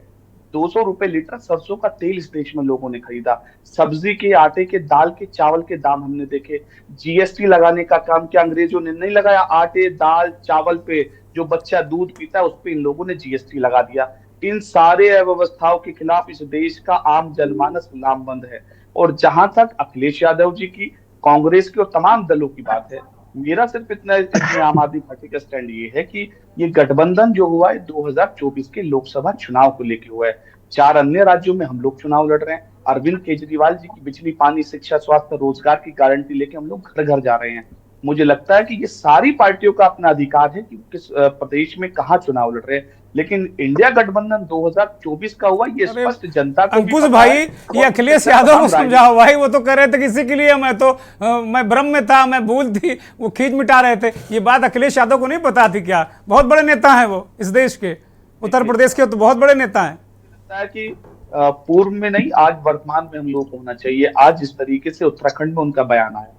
200 रुपए लीटर सरसों का तेल इस देश में लोगों ने खरीदा, सब्जी के, आटे के, दाल के, चावल के दाम हमने देखे। जीएसटी लगाने का काम क्या अंग्रेजों ने नहीं लगाया? आटे, दाल, चावल पे जो बच्चा दूध पीता है उस पे इन लोगों ने जीएसटी लगा दिया। इन सारे अव्यवस्थाओं के खिलाफ इस देश का आम जनमानस लामबंद है। और जहां तक अखिलेश यादव जी की, कांग्रेस की और तमाम दलों की बात है, मेरा सिर्फ इतना आम आदमी पार्टी का स्टैंड ये है कि ये गठबंधन जो हुआ है 2024 के लोकसभा चुनाव को लेकर हुआ है। 4 अन्य राज्यों में हम लोग चुनाव लड़ रहे हैं। अरविंद केजरीवाल जी की बिजली, पानी, शिक्षा, स्वास्थ्य, रोजगार की गारंटी लेके हम लोग घर घर जा रहे हैं। मुझे लगता है कि ये सारी पार्टियों का अपना अधिकार है कि किस प्रदेश में कहाँ चुनाव लड़ रहे हैं, लेकिन इंडिया गठबंधन 2024 का हुआ ये स्पष्ट जनता को। अंकुश भाई, ये अखिलेश यादव को समझाओ भाई, वो तो कह रहे थे किसी के लिए मैं भ्रम में था, मैं भूल थी, वो खींच मिटा रहे थे। ये बात अखिलेश यादव को नहीं पता थी क्या? बहुत बड़े नेता हैं वो इस देश के, उत्तर प्रदेश के तो बहुत बड़े नेता हैं। लगता है कि पूर्व में नहीं, आज वर्तमान में हम लोग को होना चाहिए। आज जिस तरीके से उत्तराखंड में उनका बयान आया,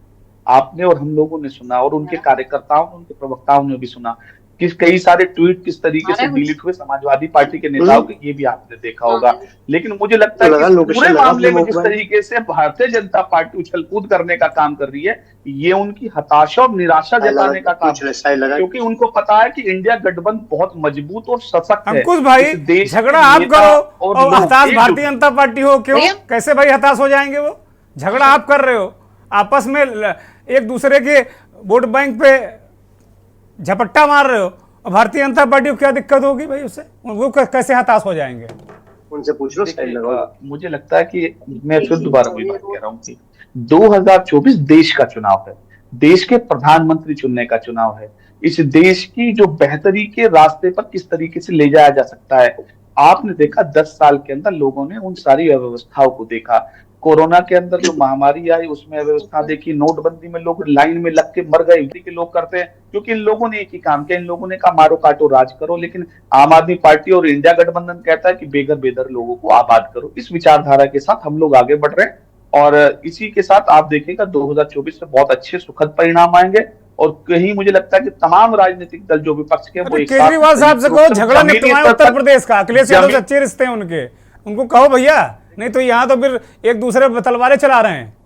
आपने और हम लोगों ने सुना और उनके कार्यकर्ताओं ने, उनके प्रवक्ताओं ने भी सुना कि कई सारे ट्वीट किस तरीके से डिलीट हुए समाजवादी पार्टी के नेताओं के, ये भी आपने देखा होगा। लेकिन मुझे लगता है कि पूरे मामले में जिस तरीके से भारतीय जनता पार्टी उछल कूद करने का काम कर रही है, ये उनकी हताशा और निराशा जताने का काम है, क्योंकि उनको पता है कि इंडिया गठबंधन बहुत मजबूत और सशक्त है। अंकुश भाई, झगड़ा आप करो और हताश भारतीय जनता पार्टी हो, क्यों? कैसे भाई हताश हो जाएंगे वो? झगड़ा आप कर रहे हो, आपस में एक दूसरे के वोट बैंक पे झपट्टा मार रहे हो, और भारतीय जनता पार्टी को क्या दिक्कत होगी भाई उससे? वो कैसे हताश हो जाएंगे? उनसे पूछ लो। मुझे लगता है कि मैं फिर दोबारा वही बात कह रहा हूँ कि 2024 देश का चुनाव है, देश के प्रधानमंत्री चुनने का चुनाव है। इस देश की जो बेहतरी के रास्ते पर किस तरीके से ले जाया जा सकता है। आपने देखा 10 साल के अंदर लोगों ने उन सारी अव्यवस्थाओं को देखा। कोरोना के अंदर जो महामारी आई उसमें अव्यवस्था देखी, नोटबंदी में लोग लाइन में लग के मर गए, के लोग करते हैं क्योंकि इन लोगों ने एक ही काम किया, इन लोगों ने कहा मारो काटो राज करो। लेकिन आम आदमी पार्टी और इंडिया गठबंधन कहता है कि बेघर बेदर लोगों को आबाद करो। इस विचारधारा के साथ हम लोग आगे बढ़ रहे हैं और इसी के साथ आप देखिएगा 2024 में बहुत अच्छे सुखद परिणाम आएंगे। और कहीं मुझे लगता है कि तमाम राजनीतिक दल जो विपक्ष के वो केजरीवाल साहब से कहो झगड़ा निपटवाएं उत्तर प्रदेश का, अखिलेश यादव से अच्छे रिश्ते हैं उनके, उनको कहो भैया, नहीं तो यहाँ तो फिर एक दूसरे पर तलवारें चला रहे हैं।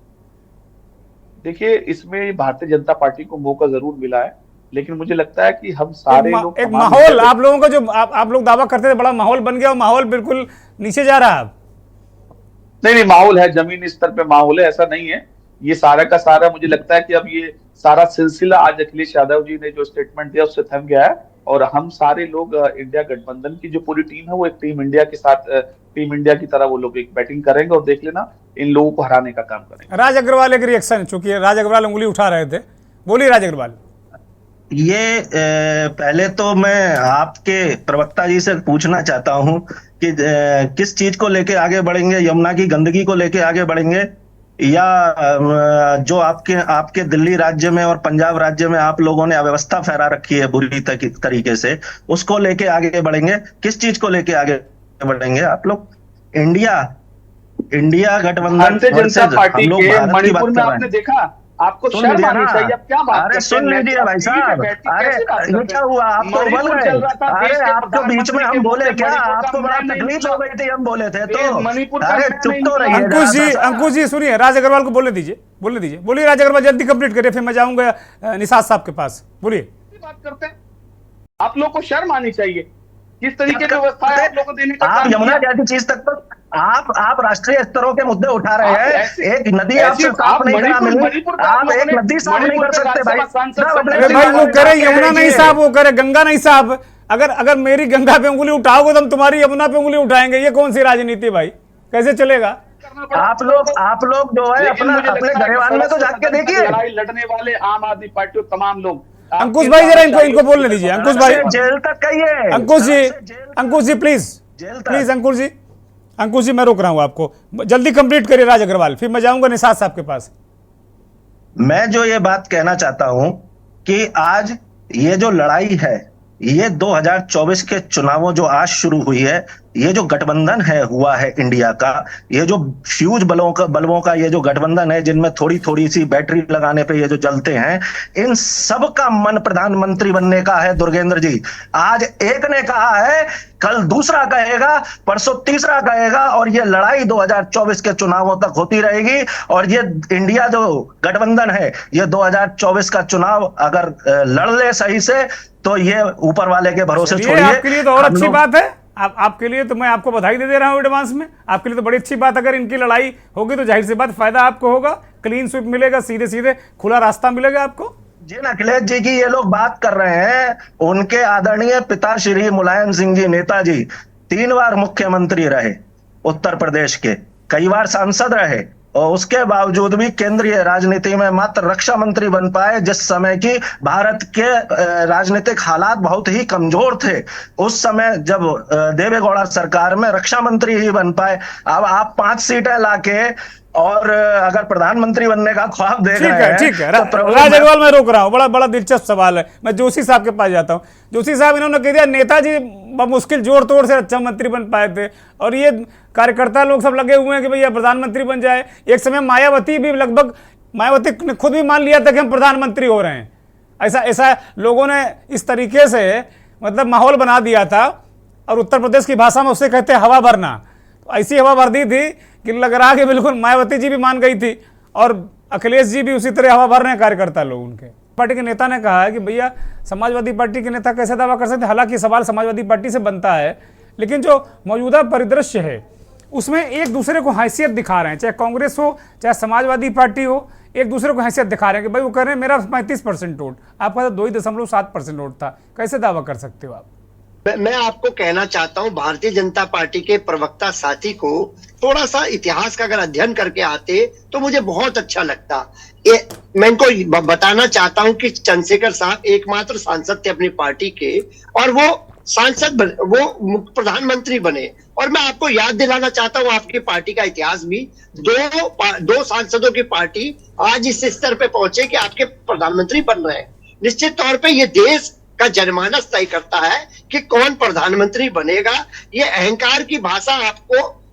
देखिए, इसमें भारतीय जनता पार्टी को मौका जरूर मिला है, लेकिन मुझे लगता है कि हम सारे लोग एक माहौल, आप लोगों का जो आप लोग दावा करते थे बड़ा माहौल बन गया, माहौल बिल्कुल नीचे जा रहा है अब। नहीं, माहौल है, जमीनी स्तर पे माहौल है, ऐसा नहीं है। ये सारा का सारा मुझे लगता है कि अब ये सारा सिलसिला आज अखिलेश यादव जी ने जो स्टेटमेंट दिया उससे थम गया है और हम सारे लोग इंडिया गठबंधन की जो पूरी टीम है वो एक टीम इंडिया के साथ, टीम इंडिया की तरह वो लोग एक बैटिंग करेंगे और देख लेना इन लोगों को हराने का काम करेंगे। राज अग्रवाल एक रिएक्शन, चूंकि राज अग्रवाल उंगली उठा रहे थे, बोलिए राज अग्रवाल। ये पहले तो मैं आपके प्रवक्ता जी से पूछना चाहता हूं कि किस चीज को लेके आगे बढ़ेंगे? यमुना की गंदगी को लेके आगे बढ़ेंगे या जो आपके दिल्ली राज्य में और पंजाब राज्य में आप लोगों ने अव्यवस्था फैला रखी है बुरी तरीके से, उसको लेके आगे बढ़ेंगे? किस चीज को लेके आगे बढ़ेंगे आप लोग? इंडिया गठबंधन भारतीय जनता पार्टी के मणिपुर में आपने देखा, आपको शर्म आनी चाहिए। अब क्या बात? अरे सुन लीजिए भाई साहब, अरे ये क्या हुआ? आपको बल गए? अरे आपको बीच में हम बोले क्या? आपको बड़ा तकलीफ हो गई थी हम बोले थे तो? मणिपुर, अरे चुप तो रहिए। अंकुश जी सुनिए, राज अग्रवाल को बोलने दीजिए, बोलिए राज अग्रवाल, जल्दी कंप्लीट करिए, फिर मैं जाऊंगा निषाद साहब के पास। बोलिए। बात करते हैं, आप लोग को शर्म आनी चाहिए। किस तरीके की व्यवस्था है आप लोगों को देने का? आप यमुना जैसी चीज तक तो आप राष्ट्रीय स्तरों के मुद्दे उठा रहे हैं। एक नदी आपसे साफ नहीं करा मिली, आप एक नदी साफ नहीं कर सकते भाई। भाई वो करे यमुना नहीं साफ, वो करे गंगा नहीं साफ। अगर मेरी गंगा पे उंगली उठाओगे तो हम तुम्हारी यमुना पे उंगली उठाएंगे। ये कौन सी राजनीति भाई? कैसे चलेगा? आप लोग जो है अपने गरेवान में तो जाके देखिए। लड़ाई लड़ने वाले आम आदमी पार्टी और तमाम लोग। अंकुश भाई जरा इनको बोलने दीजिए। अंकुश भाई जेल तक कहिए। अंकुश जी प्लीज जेल प्लीज अंकुश जी मैं रोक रहा हूं आपको, जल्दी कंप्लीट करिए राज अग्रवाल, फिर मैं जाऊंगा निषाद साहब के पास। मैं जो ये बात कहना चाहता हूं कि आज ये जो लड़ाई है, ये 2024 के चुनावों जो आज शुरू हुई है, ये जो गठबंधन है हुआ है इंडिया का, ये जो फ्यूज बल्बों का ये जो गठबंधन है, जिनमें थोड़ी थोड़ी सी बैटरी लगाने पे ये जो जलते हैं, इन सब का मन प्रधानमंत्री बनने का है दुर्गेंद्र जी। आज एक ने कहा है, कल दूसरा कहेगा, परसों तीसरा कहेगा, और ये लड़ाई 2024 के चुनावों तक होती रहेगी। और ये इंडिया जो गठबंधन है, ये 2024 का चुनाव अगर लड़ ले सही से, तो ये ऊपर वाले के भरोसे छोड़िए। आपके लिए तो और अच्छी बात है, आपके लिए तो मैं आपको बधाई दे रहा हूं एडवांस में। आपके लिए तो बड़ी अच्छी बात, अगर इनकी लड़ाई होगी तो जाहिर सी बात फायदा आपको होगा, क्लीन स्वीप मिलेगा, सीधे सीधे खुला रास्ता मिलेगा आपको। जिन अखिलेश जी की ये लोग बात कर रहे हैं, उनके आदरणीय पिता श्री मुलायम सिंह जी नेताजी 3 बार मुख्यमंत्री रहे उत्तर प्रदेश के, कई बार सांसद रहे, और उसके बावजूद भी केंद्रीय राजनीति में मात्र रक्षा मंत्री बन पाए, जिस समय की भारत के राजनीतिक हालात बहुत ही कमजोर थे। उस समय जब देवेगौड़ा सरकार में रक्षा मंत्री ही बन पाए। अब आप 5 सीटें लाके और अगर प्रधानमंत्री बनने का ख्वाब देख रहे हैं, ठीक है। तो राज अग्रवाल मैं रोक रहा हूं, बड़ा दिलचस्प सवाल है। मैं जोशी साहब के पास जाता हूं। जोशी साहब, इन्होंने कह दिया नेताजी मुश्किल जोड़ तोड़ से रक्षा मंत्री बन पाए थे, और ये कार्यकर्ता लोग सब लगे हुए हैं कि भैया प्रधानमंत्री बन जाए। एक समय मायावती ने खुद भी मान लिया था कि हम प्रधानमंत्री हो रहे हैं। ऐसा लोगों ने इस तरीके से मतलब माहौल बना दिया था, और उत्तर प्रदेश की भाषा में उसे कहते हैं हवा भरना। तो ऐसी हवा भर दी थी कि लग रहा कि बिल्कुल मायावती जी भी मान गई थी, और अखिलेश जी भी उसी तरह हवा भर रहे हैं कार्यकर्ता लोग उनके। पार्टी के नेता ने कहा है कि भैया समाजवादी पार्टी के नेता कैसे दावा कर सकते हैं, हालांकि सवाल समाजवादी पार्टी से बनता है, लेकिन जो मौजूदा परिदृश्य है उसमें एक दूसरे को हैसियत दिखा रहे हैं, चाहे कांग्रेस हो चाहे समाजवादी पार्टी हो, एक दूसरे को हैसियत दिखा रहे हैं कि भाई वो कह रहे हैं मेरा 35% वोट, आपका तो 2.7% वोट था। कैसे दावा कर सकते हो आप? मैं आपको कहना चाहता हूं, भारतीय जनता पार्टी के प्रवक्ता साथी को थोड़ा सा इतिहास का अगर अध्ययन करके आते तो मुझे बहुत अच्छा लगता। मैं इनको बताना चाहता हूं कि चंद्रशेखर साहब एकमात्र सांसद थे अपनी पार्टी के, और वो वो प्रधानमंत्री बने। और मैं आपको याद दिलाना चाहता हूं आपकी पार्टी का इतिहास भी, दो सांसदों की पार्टी आज इस स्तर पे पहुंचे कि आपके प्रधानमंत्री बन रहे हैं। निश्चित तौर पे ये देश का जनमानस तय करता है कि कौन प्रधानमंत्री बनेगा। ये अहंकार की भाषा आपको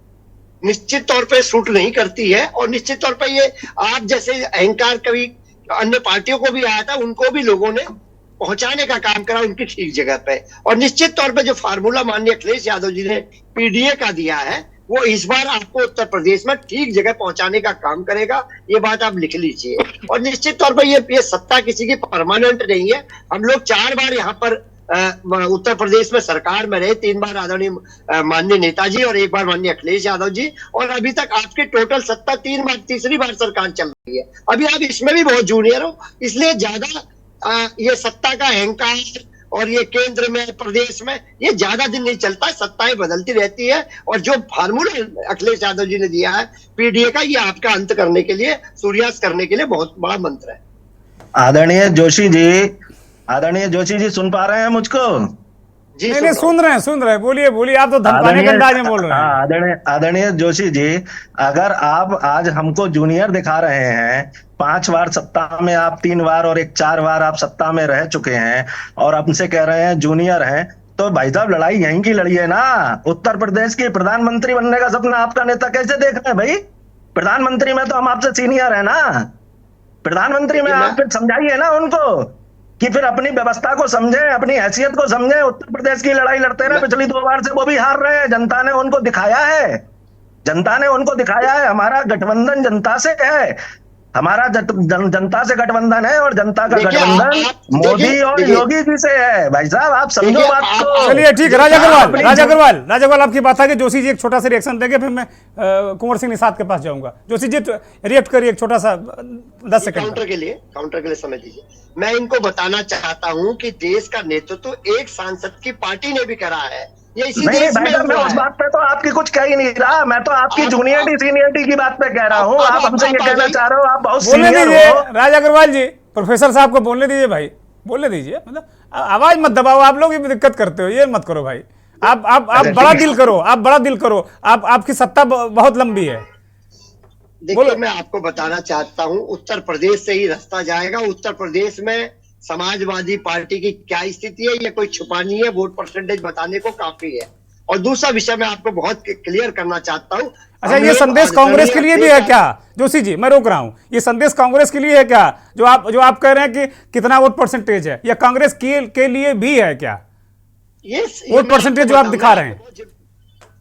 निश्चित तौर पे सूट नहीं करती है, और निश्चित तौर पे ये आप जैसे अहंकार कभी अन्य पार्टियों को भी आया था, उनको भी लोगों ने पहुंचाने का काम करा उनकी ठीक जगह पे। और निश्चित तौर पे जो फार्मूला माननीय अखिलेश यादव जी ने पीडीए का दिया है, वो इस बार आपको उत्तर प्रदेश में ठीक जगह पहुंचाने का काम करेगा। ये बात आप लिख लीजिए। और निश्चित तौर पर ये सत्ता किसी की परमानेंट नहीं है। हम लोग 4 बार यहाँ पर उत्तर प्रदेश में सरकार में रहे, 3 बार आदरणीय माननीय नेताजी और 1 बार माननीय अखिलेश यादव जी, और अभी तक आपकी टोटल सत्ता 3 बार, तीसरी बार सरकार चल रही है। अभी आप इसमें भी बहुत जूनियर हो, इसलिए ज्यादा ये सत्ता का अहंकार और ये केंद्र में प्रदेश में ये ज्यादा दिन नहीं चलता है, सत्ताएं बदलती रहती है। और जो फार्मूला अखिलेश यादव जी ने दिया है पीडीए का, ये आपका अंत करने के लिए, सूर्यास्त करने के लिए बहुत बड़ा मंत्र है। आदरणीय जोशी जी सुन पा रहे हैं मुझको? जी नहीं, सुन रहे हैं। बोलिए आप तो धमकाने के अंदाज में बोल रहे हैं। आदरणीय जोशी जी, अगर आप आज हमको जूनियर दिखा रहे हैं, 5 बार सत्ता में आप 3 बार और 4 बार आप सत्ता में रह चुके हैं, और हमसे कह रहे हैं जूनियर हैं, तो भाई साहब लड़ाई यहीं की लड़िए ना। उत्तर प्रदेश के प्रधानमंत्री बनने का सपना आपका नेता कैसे देख रहे हैं भाई? प्रधानमंत्री में तो हम आपसे सीनियर है ना। प्रधानमंत्री में आप फिर समझाइए ना उनको कि फिर अपनी व्यवस्था को समझें, अपनी हैसियत को समझें। उत्तर प्रदेश की लड़ाई लड़ते रहे पिछली 2 बार से, वो भी हार रहे हैं। जनता ने उनको दिखाया है। हमारा गठबंधन जनता से है, हमारा जनता से गठबंधन है, और जनता का गठबंधन मोदी और योगी जी से है। भाई साहब आप समझो बात को। चलिए ठीक है, राज अग्रवाल आपकी बात है कि जोशी जी एक छोटा सा रिएक्शन देंगे, फिर मैं कुंवर सिंह निषाद के पास जाऊंगा। जोशी जी रिएक्ट करिए एक छोटा सा 10 सेकंड। काउंटर के लिए समय दीजिए। मैं इनको बताना चाहता हूं कि देश का नेतृत्व एक सांसद की पार्टी ने भी करा है। ये इसी देश में मैं उस बात पे तो आपकी कुछ कह ही नहीं रहा। मैं तो आपकी जूनियरिटी सीनियरिटी की बात पे कह रहा हूँ। आप हमसे ये कहना चाह रहे हो आप बहुत सीनियर हो। राज अग्रवाल जी, प्रोफेसर साहब को बोलने दीजिए भाई, बोलने दीजिए। मतलब आवाज मत दबाओ, आप लोग भी दिक्कत करते हो, ये मत करो भाई। आप बड़ा दिल करो, आप बड़ा दिल करो, आपकी सत्ता बहुत लंबी है। देखिए, मैं आपको बताना चाहता हूं, उत्तर प्रदेश से ही रास्ता जाएगा। उत्तर प्रदेश में समाजवादी पार्टी की क्या स्थिति है, ये कोई छुपानी है, वोट परसेंटेज बताने को काफी है। और दूसरा विषय मैं आपको बहुत क्लियर करना चाहता हूं। अच्छा, ये संदेश कांग्रेस के लिए भी है क्या जोशी जी? मैं रोक रहा हूं, ये संदेश कांग्रेस के लिए है क्या, जो आप कह रहे हैं कि कितना वोट परसेंटेज है, या कांग्रेस के लिए भी है क्या वोट परसेंटेज जो आप दिखा रहे हैं?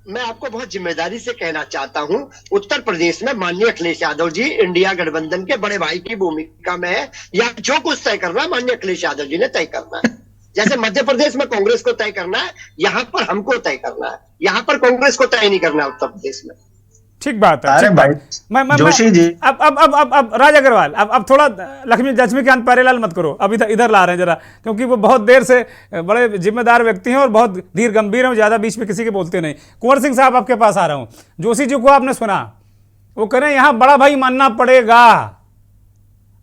मैं आपको बहुत जिम्मेदारी से कहना चाहता हूं, उत्तर प्रदेश में माननीय अखिलेश यादव जी इंडिया गठबंधन के बड़े भाई की भूमिका में है। या जो कुछ तय करना है माननीय अखिलेश यादव जी ने तय करना है। जैसे मध्य प्रदेश में कांग्रेस को तय करना है, यहाँ पर हमको तय करना है। यहाँ पर कांग्रेस को तय नहीं करना है उत्तर प्रदेश में। ठीक बात है। अरे भाई जोशी जी, अब राज अग्रवाल, अब थोड़ा लक्ष्मीकांत प्यारेलाल मत करो, अब इधर ला रहे हैं जरा, क्योंकि वो बहुत देर से बड़े जिम्मेदार व्यक्ति हैं और बहुत धीर गंभीर हैं, ज्यादा बीच में किसी के बोलते नहीं। कुंवर सिंह साहब, आपके पास आ रहा हूं। जोशी जी को आपने सुना, वो कह रहे हैं यहां बड़ा भाई मानना पड़ेगा,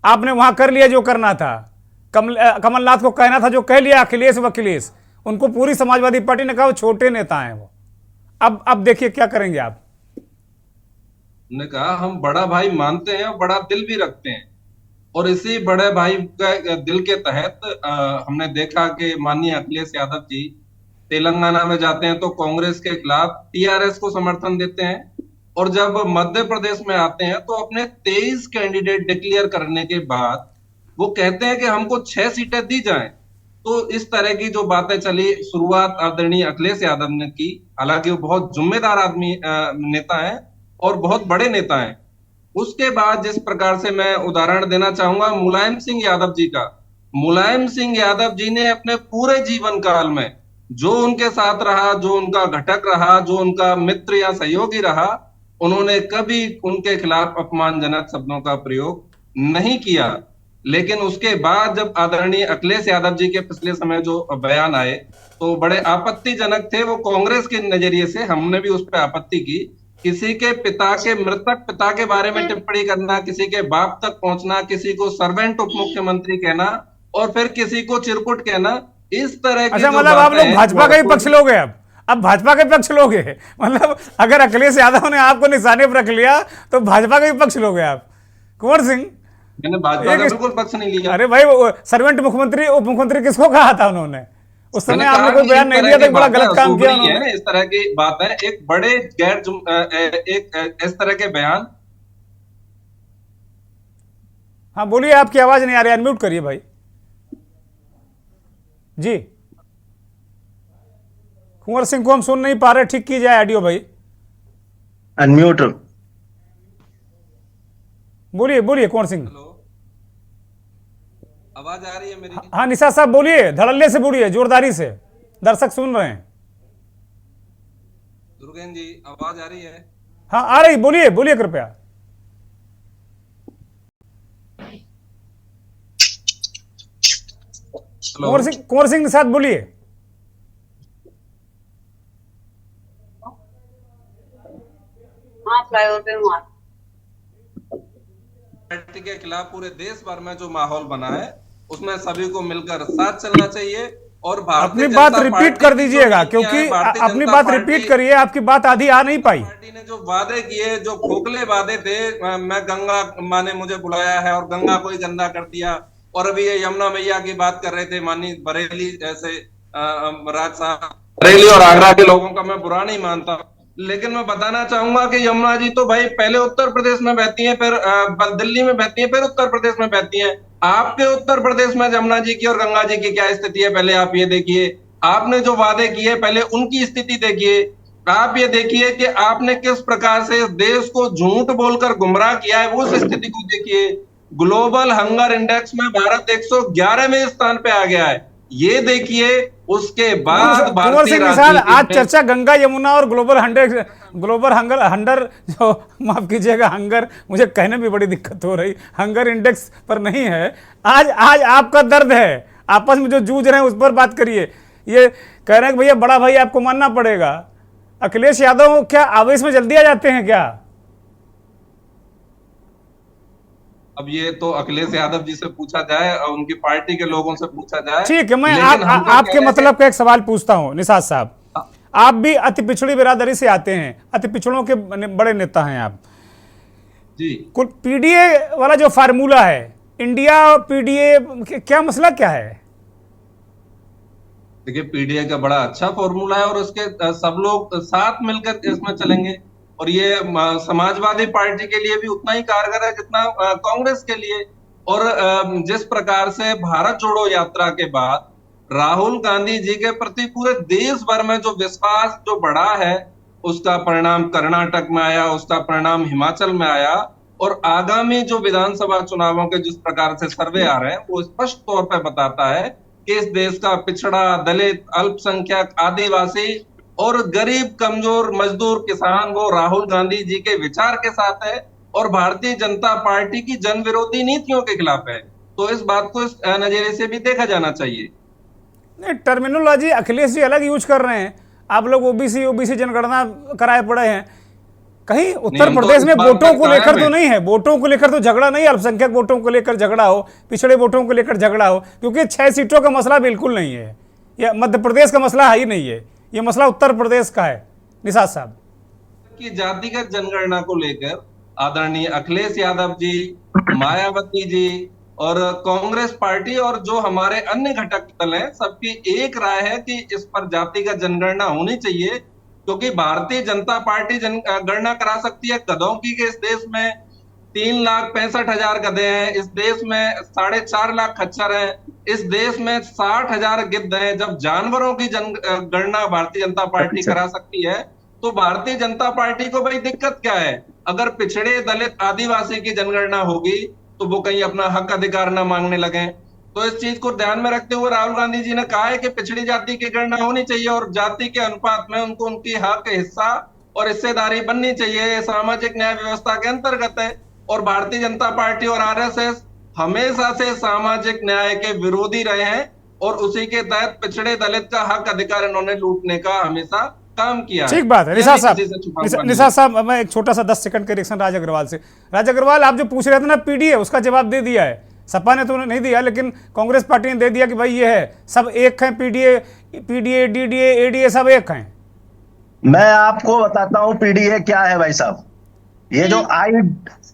आपने वहां कर लिया जो करना था। कमलनाथ को कहना था जो कह लिया अखिलेश, उनको पूरी समाजवादी पार्टी ने कहा वो छोटे नेता हैं वो। अब देखिए क्या करेंगे आप। ने कहा हम बड़ा भाई मानते हैं और बड़ा दिल भी रखते हैं, और इसी बड़े भाई का दिल के तहत हमने देखा कि माननीय अखिलेश यादव जी तेलंगाना में जाते हैं तो कांग्रेस के खिलाफ टीआरएस को समर्थन देते हैं, और जब मध्य प्रदेश में आते हैं तो अपने 23 कैंडिडेट डिक्लेयर करने के बाद वो कहते हैं कि हमको 6 सीटें दी जाएं। तो इस तरह की जो बातें चली, शुरुआत आदरणीय अखिलेश यादव ने की, हालांकि वो बहुत जिम्मेदार आदमी नेता है और बहुत बड़े नेता हैं। उसके बाद जिस प्रकार से मैं उदाहरण देना चाहूंगा मुलायम सिंह यादव जी का। मुलायम सिंह यादव जी ने अपने पूरे जीवन काल में जो उनके साथ रहा, जो उनका घटक रहा, जो उनका मित्र या सहयोगी रहा, उन्होंने कभी उनके खिलाफ अपमानजनक शब्दों का प्रयोग नहीं किया। लेकिन उसके बाद जब आदरणीय अखिलेश यादव जी के पिछले समय जो बयान आए तो बड़े आपत्तिजनक थे। वो कांग्रेस के नजरिए से, हमने भी उस पर आपत्ति की। किसी के पिता के, मृतक पिता के बारे में टिप्पणी करना, किसी के बाप तक पहुंचना, किसी को सर्वेंट उप मुख्यमंत्री कहना और फिर किसी को चिरकुट कहना, इस तरह की अच्छा, मतलब आप लोग भाजपा का ही पक्ष लोगे? अब भाजपा के पक्ष लोगे? मतलब अगर अखिलेश यादव ने आपको निशाने पर रख लिया तो भाजपा का ही पक्ष लोगे आप? कुंवर सिंह, मैंने भाजपा का बिल्कुल पक्ष नहीं लिया। अरे भाई, सर्वेंट मुख्यमंत्री उप मुख्यमंत्री किसको कहा था उन्होंने? उस समय आपने कोई बयान नहीं दिया था, बड़ा गलत काम किया उन्होंने। इस तरह की बात है, एक बड़े इस तरह के बयान। हाँ बोलिए, आपकी आवाज नहीं आ रही, अनम्यूट करिए भाई जी। कुंवर सिंह को हम सुन नहीं पा रहे, ठीक की जाए ऑडियो भाई। अनम्यूट। बोलिए कुंवर सिंह। आवाज आ रही है मेरी? हाँ निशा साहब बोलिए, धड़ल्ले से बोलिए, जोरदारी से, दर्शक सुन रहे हैं। दुर्गेन जी, आवाज आ रही है? हाँ आ रही, बोलिए कृपया। कुंवर सिंह के साथ बोलिए। पार्टी के खिलाफ पूरे देश भर में जो माहौल बना है उसमें सभी को मिलकर साथ चलना चाहिए। और अपनी बात रिपीट कर दीजिएगा, क्योंकि अपनी बात रिपीट करिए, आपकी बात आधी आ नहीं पाई। पार्टी ने जो वादे किए, जो खोखले वादे थे, मैं गंगा माँ ने मुझे बुलाया है और गंगा को ही गंदा कर दिया, और अभी ये यमुना मैया की बात कर रहे थे माननीय बरेली जैसे राज साहब, बरेली और आगरा के लोगों का मैं बुरा नहीं मानता, लेकिन मैं बताना चाहूंगा कि यमुना जी तो भाई पहले उत्तर प्रदेश में बहती हैं, फिर दिल्ली में बहती हैं, फिर उत्तर प्रदेश में बहती हैं। आपके उत्तर प्रदेश में यमुना जी की और गंगा जी की क्या स्थिति है, पहले आप ये देखिए। आपने जो वादे किए पहले उनकी स्थिति देखिए। आप ये देखिए कि आपने किस प्रकार से देश को झूठ बोलकर गुमराह किया है, उस स्थिति को देखिए। ग्लोबल हंगर इंडेक्स में भारत 111वें स्थान पे आ गया है, ये देखिए। उसके बाद कुंवर सिंह निषाद, आज चर्चा गंगा यमुना और ग्लोबल हंगर जो, माफ कीजिएगा, हंगर मुझे कहने में बड़ी दिक्कत हो रही, हंगर इंडेक्स पर नहीं है। आज आपका दर्द है, आपस में जो जूझ रहे हैं उस पर बात करिए। ये कह रहे हैं कि भैया बड़ा भाई आपको मानना पड़ेगा। अखिलेश यादव क्या आवेश में जल्दी आ जाते हैं क्या? अब ये तो अखिलेश यादव जी से पूछा जाए और उनकी पार्टी के लोगों से पूछा जाए। ठीक है, मैं आपके मतलब का एक सवाल पूछता हूं निषाद साहब। आप भी अति पिछड़ी बिरादरी से आते हैं, अति पिछड़ों के बड़े नेता हैं आप जी। कुल पीडीए वाला जो फार्मूला है, इंडिया और पीडीए, क्या मसला क्या है? देखिए, पीडीए का बड़ा अच्छा फॉर्मूला है और उसके सब लोग साथ मिलकर इसमें चलेंगे और ये समाजवादी पार्टी के लिए भी उतना ही कारगर है जितना कांग्रेस के लिए। और जिस प्रकार से भारत जोड़ो यात्रा के बाद राहुल गांधी जी के प्रति पूरे देश भर में जो विश्वास जो बढ़ा है, उसका परिणाम कर्नाटक में आया, उसका परिणाम हिमाचल में आया और आगामी जो विधानसभा चुनावों के जिस प्रकार से सर्वे आ रहे हैं वो स्पष्ट तौर पर बताता है कि इस देश का पिछड़ा, दलित, अल्पसंख्यक, आदिवासी और गरीब, कमजोर, मजदूर, किसान वो राहुल गांधी जी के विचार के साथ है और भारतीय जनता पार्टी की जन विरोधी नीतियों के खिलाफ है। तो इस बात को इस नजरिए से भी देखा जाना चाहिए। नहीं, टर्मिनोलॉजी अखिलेश जी अलग यूज कर रहे हैं, आप लोग ओबीसी जनगणना कराए पड़े हैं। कहीं उत्तर प्रदेश में वोटों को लेकर तो नहीं है, वोटों को लेकर तो झगड़ा नहीं, अल्पसंख्यक वोटों को लेकर झगड़ा हो, पिछड़े वोटों को लेकर झगड़ा हो, क्योंकि 6 सीटों का मसला बिल्कुल नहीं है, यह मध्य प्रदेश का मसला है ही नहीं है, ये मसला उत्तर प्रदेश का है। निषाद साहब की जातिगत जनगणना को लेकर आदरणीय अखिलेश यादव जी, मायावती जी और कांग्रेस पार्टी और जो हमारे अन्य घटक दल हैं, सबकी एक राय है कि इस पर जातिगत जनगणना होनी चाहिए, क्योंकि भारतीय जनता पार्टी गणना करा सकती है गधों की कि इस देश में 3,65,000 गधे हैं, इस देश में 4.5 लाख खच्चर हैं, इस देश में 60,000 गिद्ध हैं। जब जानवरों की गणना भारतीय जनता पार्टी करा सकती है तो भारतीय जनता पार्टी को भाई दिक्कत क्या है? अगर पिछड़े, दलित, आदिवासी की जनगणना होगी तो वो कहीं अपना हक अधिकार न मांगने लगे। तो इस चीज को ध्यान में रखते हुए राहुल गांधी जी ने कहा है कि पिछड़ी जाति की गणना होनी चाहिए और जाति के अनुपात में उनको उनकी हक, हिस्सा और हिस्सेदारी बननी चाहिए। सामाजिक न्याय व्यवस्था के अंतर्गत है और भारतीय जनता पार्टी और आरएसएस हमेशा से सामाजिक न्याय के विरोधी रहे हैं और उसी के तहत पिछड़े, दलित का हक अधिकार इन्होंने लूटने का हमेशा काम किया। ठीक बात है। निषाद साहब, मैं एक छोटा सा 10 सेकंड का रिएक्शन राज अग्रवाल से। राज अग्रवाल, आप जो पूछ रहे थे ना पीडीए, उसका जवाब दे दिया है, सपा ने तो नहीं दिया, लेकिन कांग्रेस पार्टी ने दे दिया कि भाई ये है, सब एक हैं, पीडीए, डीडीए, एडीए सब एक हैं। मैं आपको बताता हूं पीडीए क्या है भाई साहब। ये जो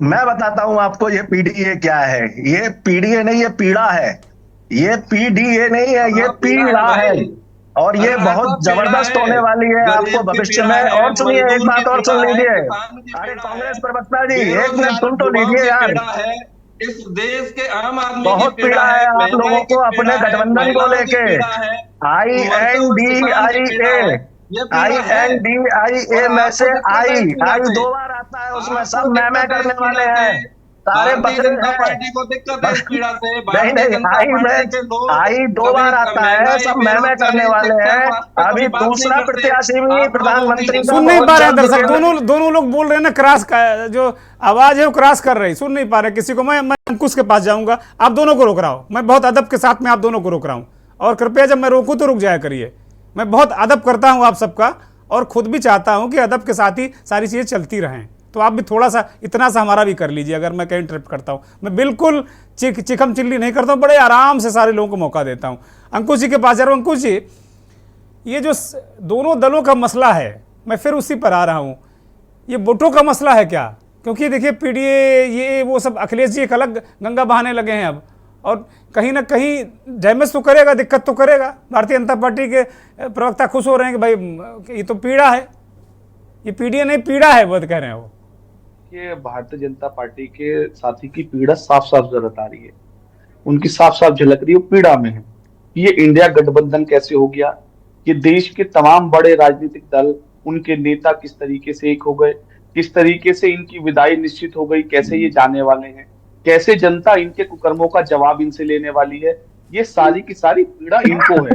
मैं बताता हूं आपको ये पीडीए क्या है। ये पीडीए नहीं, ये पीड़ा है। ये पीडीए नहीं है, ये पीड़ा है और ये बहुत जबरदस्त होने वाली है आपको भविष्य में। और सुनिए, एक बात और सुन लीजिए। अरे कांग्रेस प्रवक्ता जी, एक मिनट सुन तो लीजिए यार। इस देश के आम आदमी बहुत पीड़ा है आप लोगों को अपने गठबंधन को लेके। INDIA में से आई 2 बार आता है, उसमें सब मैं करने वाले हैं, सारे बकरे पार्टी को दिक्कत है इस पीड़ा से। नहीं, आई 2 बार आता है, सब मैं करने वाले हैं। अभी दूसरा प्रत्याशी भी प्रधानमंत्री सुन नहीं पा रहे हैं दर्शक, दोनों लोग बोल रहे हैं ना, क्रॉस का जो आवाज है वो क्रॉस कर रही, सुन नहीं पा रहे किसी को। मैं अंकुश के पास जाऊंगा, आप दोनों को रोक रहा हूं, मैं बहुत अदब के साथ में आप दोनों को रोक रहा हूं, और कृपया जब मैं रोकूं तो रुक जाया करिए। मैं बहुत अदब करता हूं आप सबका और खुद भी चाहता हूं कि अदब के साथ ही सारी चीजें चलती रहें, तो आप भी थोड़ा सा इतना सा हमारा भी कर लीजिए। अगर मैं कहीं इंटरप्ट करता हूं, मैं बिल्कुल चिकम चिल्ली नहीं करता हूं, बड़े आराम से सारे लोगों को मौका देता हूं। अंकुश जी के पास जा रहा हूं। अंकुश जी, ये जो दोनों दलों का मसला है, मैं फिर उसी पर आ रहा हूं, ये वोटों का मसला है क्या? क्योंकि देखिए पीडीए, ये वो सब अखिलेश जी एक अलग गंगा बहाने लगे हैं अब, और कहीं ना कहीं डैमेज तो करेगा, दिक्कत तो करेगा। भारतीय जनता पार्टी के प्रवक्ता खुश हो रहे हैं कि भाई ये तो पीड़ा है, ये पीडीए नहीं पीड़ा है, वो कह रहे हैं वो। ये भारतीय जनता पार्टी के साथी की पीड़ा साफ साफ जरूरत आ रही है, उनकी साफ साफ झलक रही है, पीड़ा में है। ये इंडिया गठबंधन कैसे हो गया, ये देश के तमाम बड़े राजनीतिक दल, उनके नेता किस तरीके से एक हो गए, किस तरीके से इनकी विदाई निश्चित हो गई, कैसे ये जाने वाले हैं, कैसे जनता इनके कुकर्मों का जवाब इनसे लेने वाली है, ये सारी की सारी पीड़ा इनको है।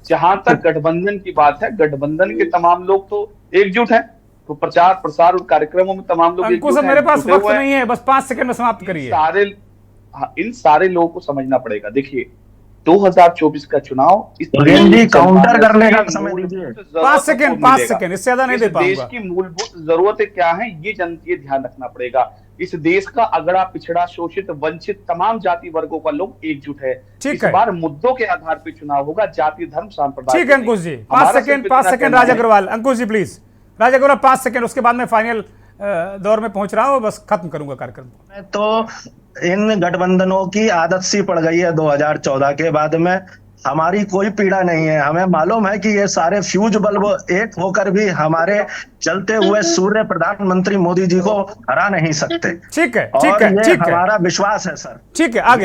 जहां तक गठबंधन की बात है, गठबंधन के तमाम लोग तो एकजुट हैं, तो प्रचार प्रसार और कार्यक्रमों में तमाम लोग एकजुट हैं। मेरे पास वक्त नहीं है, बस 5 सेकंड में समाप्त करिए। इन सारे लोगों को समझना पड़ेगा। देखिए 2024 का चुनाव काउंटर करने का समय दीजिए। 5 सेकंड, इससे ज्यादा नहीं दे पाऊंगा। देश की मूलभूत जरूरतें क्या है ये ध्यान रखना पड़ेगा। इस देश का अगड़ा पिछड़ा शोषित वंचित तमाम जाति वर्गों का लोग एकजुट है। ठीक इस है। बार मुद्दों के आधार पर चुनाव होगा, जाति धर्म सांप्रदाय। ठीक है Ankush ji, 5 second Raj Agarwal. Ankush ji please, Raj Agarwal 5 second, उसके बाद मैं फाइनल दौर में पहुंच रहा हूं, बस खत्म करूंगा कार्यक्रम। तो इन गठबंधनों की आदत सी पड़ गई है 2014 के बाद में। हमारी कोई पीड़ा नहीं है, हमें मालूम है कि ये सारे फ्यूज बल्ब एक होकर भी हमारे चलते हुए सूर्य प्रधानमंत्री मोदी जी को हरा नहीं सकते। ठीक है, और ठीक है, ये ठीक है, हमारा विश्वास है सर। ठीक है, आ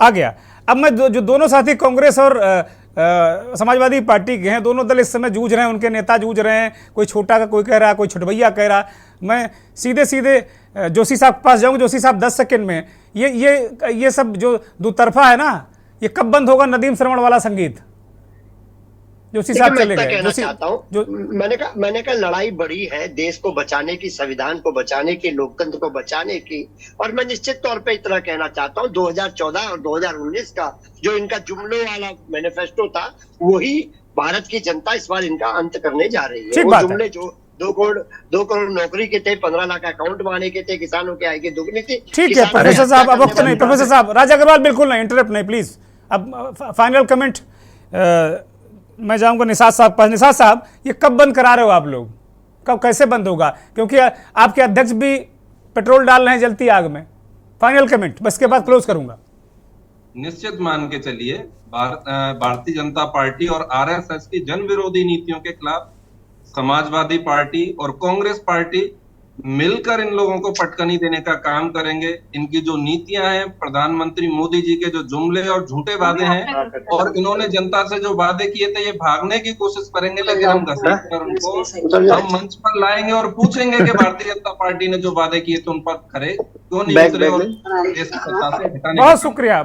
गया। अब मैं जो दोनों साथी कांग्रेस और समाजवादी पार्टी के हैं, दोनों दल इस समय जूझ रहे हैं, उनके नेता जूझ रहे हैं, कोई छोटा का कोई कह रहा है, कोई छोटभैया कह रहा। मैं सीधे जोशी साहब के पास जाऊंगा। जोशी साहब 10 सेकंड में ये सब जो दुतरफा है ना, ये कब बंद होगा? नदीम श्रवण वाला संगीत जोशी साहब चले गए। कहना चाहता हूं, मैंने कहा लड़ाई बड़ी है देश को बचाने की, संविधान को बचाने की, लोकतंत्र को बचाने की। और मैं निश्चित तौर पे इतना कहना चाहता हूं, 2014 और 2019 का जो इनका जुमलों वाला मैनिफेस्टो था, वही भारत की जनता इस बार इनका अंत करने जा रही है। वो जुमले जो 2 करोड़ नौकरी के थे, 15 लाख अकाउंट बनाने के थे, किसानों की आय की दुगनी थी। ठीक है प्रोफेसर साहब, अब वक्त नहीं। प्रोफेसर साहब, राज अग्रवाल बिल्कुल नहीं, इंटरप्ट नहीं प्लीज। अब फाइनल कमेंट मैं जाऊंगा निषाद साहब पास। निषाद साहब, ये कब बंद करा रहे हो आप लोग? कब, कैसे बंद होगा? क्योंकि आपके अध्यक्ष भी पेट्रोल डाल रहे हैं जलती आग में। फाइनल कमेंट, बस के बाद क्लोज करूंगा। निश्चित मान के चलिए, भारतीय जनता पार्टी और आरएसएस की जन विरोधी नीतियों के खिलाफ समाजवादी पार्टी और कांग्रेस पार्टी मिलकर इन लोगों को पटकनी देने का काम करेंगे। इनकी जो नीतियां हैं, प्रधानमंत्री मोदी जी के जो जुमले और झूठे वादे हैं, और इन्होंने जनता से जो वादे किए थे, ये भागने की कोशिश करेंगे, लेकिन हम घसीट कर उनको हम मंच पर लाएंगे और पूछेंगे कि भारतीय जनता पार्टी ने जो वादे किए थे उन पर खरे क्यों नहीं उतरे और देश की सत्ता से हटाने।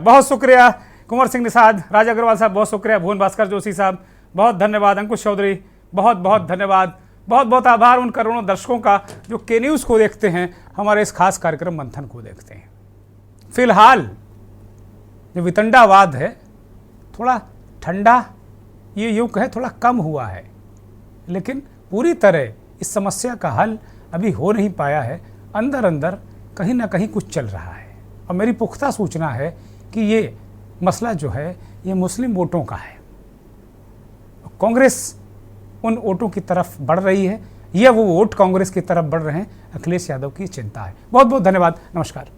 बहुत शुक्रिया कुंवर सिंह निषाद, राज अग्रवाल साहब बहुत शुक्रिया, भुवन भास्कर जोशी साहब बहुत धन्यवाद, अंकुश चौधरी बहुत बहुत धन्यवाद, बहुत बहुत आभार उन करोड़ों दर्शकों का जो के न्यूज़ को देखते हैं, हमारे इस खास कार्यक्रम मंथन को देखते हैं। फिलहाल जो वितंडावाद है थोड़ा ठंडा, ये यूँ कहे थोड़ा कम हुआ है, लेकिन पूरी तरह इस समस्या का हल अभी हो नहीं पाया है। अंदर अंदर कहीं ना कहीं कुछ चल रहा है, और मेरी पुख्ता सूचना है कि ये मसला जो है ये मुस्लिम वोटों का है। कांग्रेस उन वोटों की तरफ बढ़ रही है, या वो वोट कांग्रेस की तरफ बढ़ रहे हैं, अखिलेश यादव की चिंता है। बहुत बहुत धन्यवाद, नमस्कार।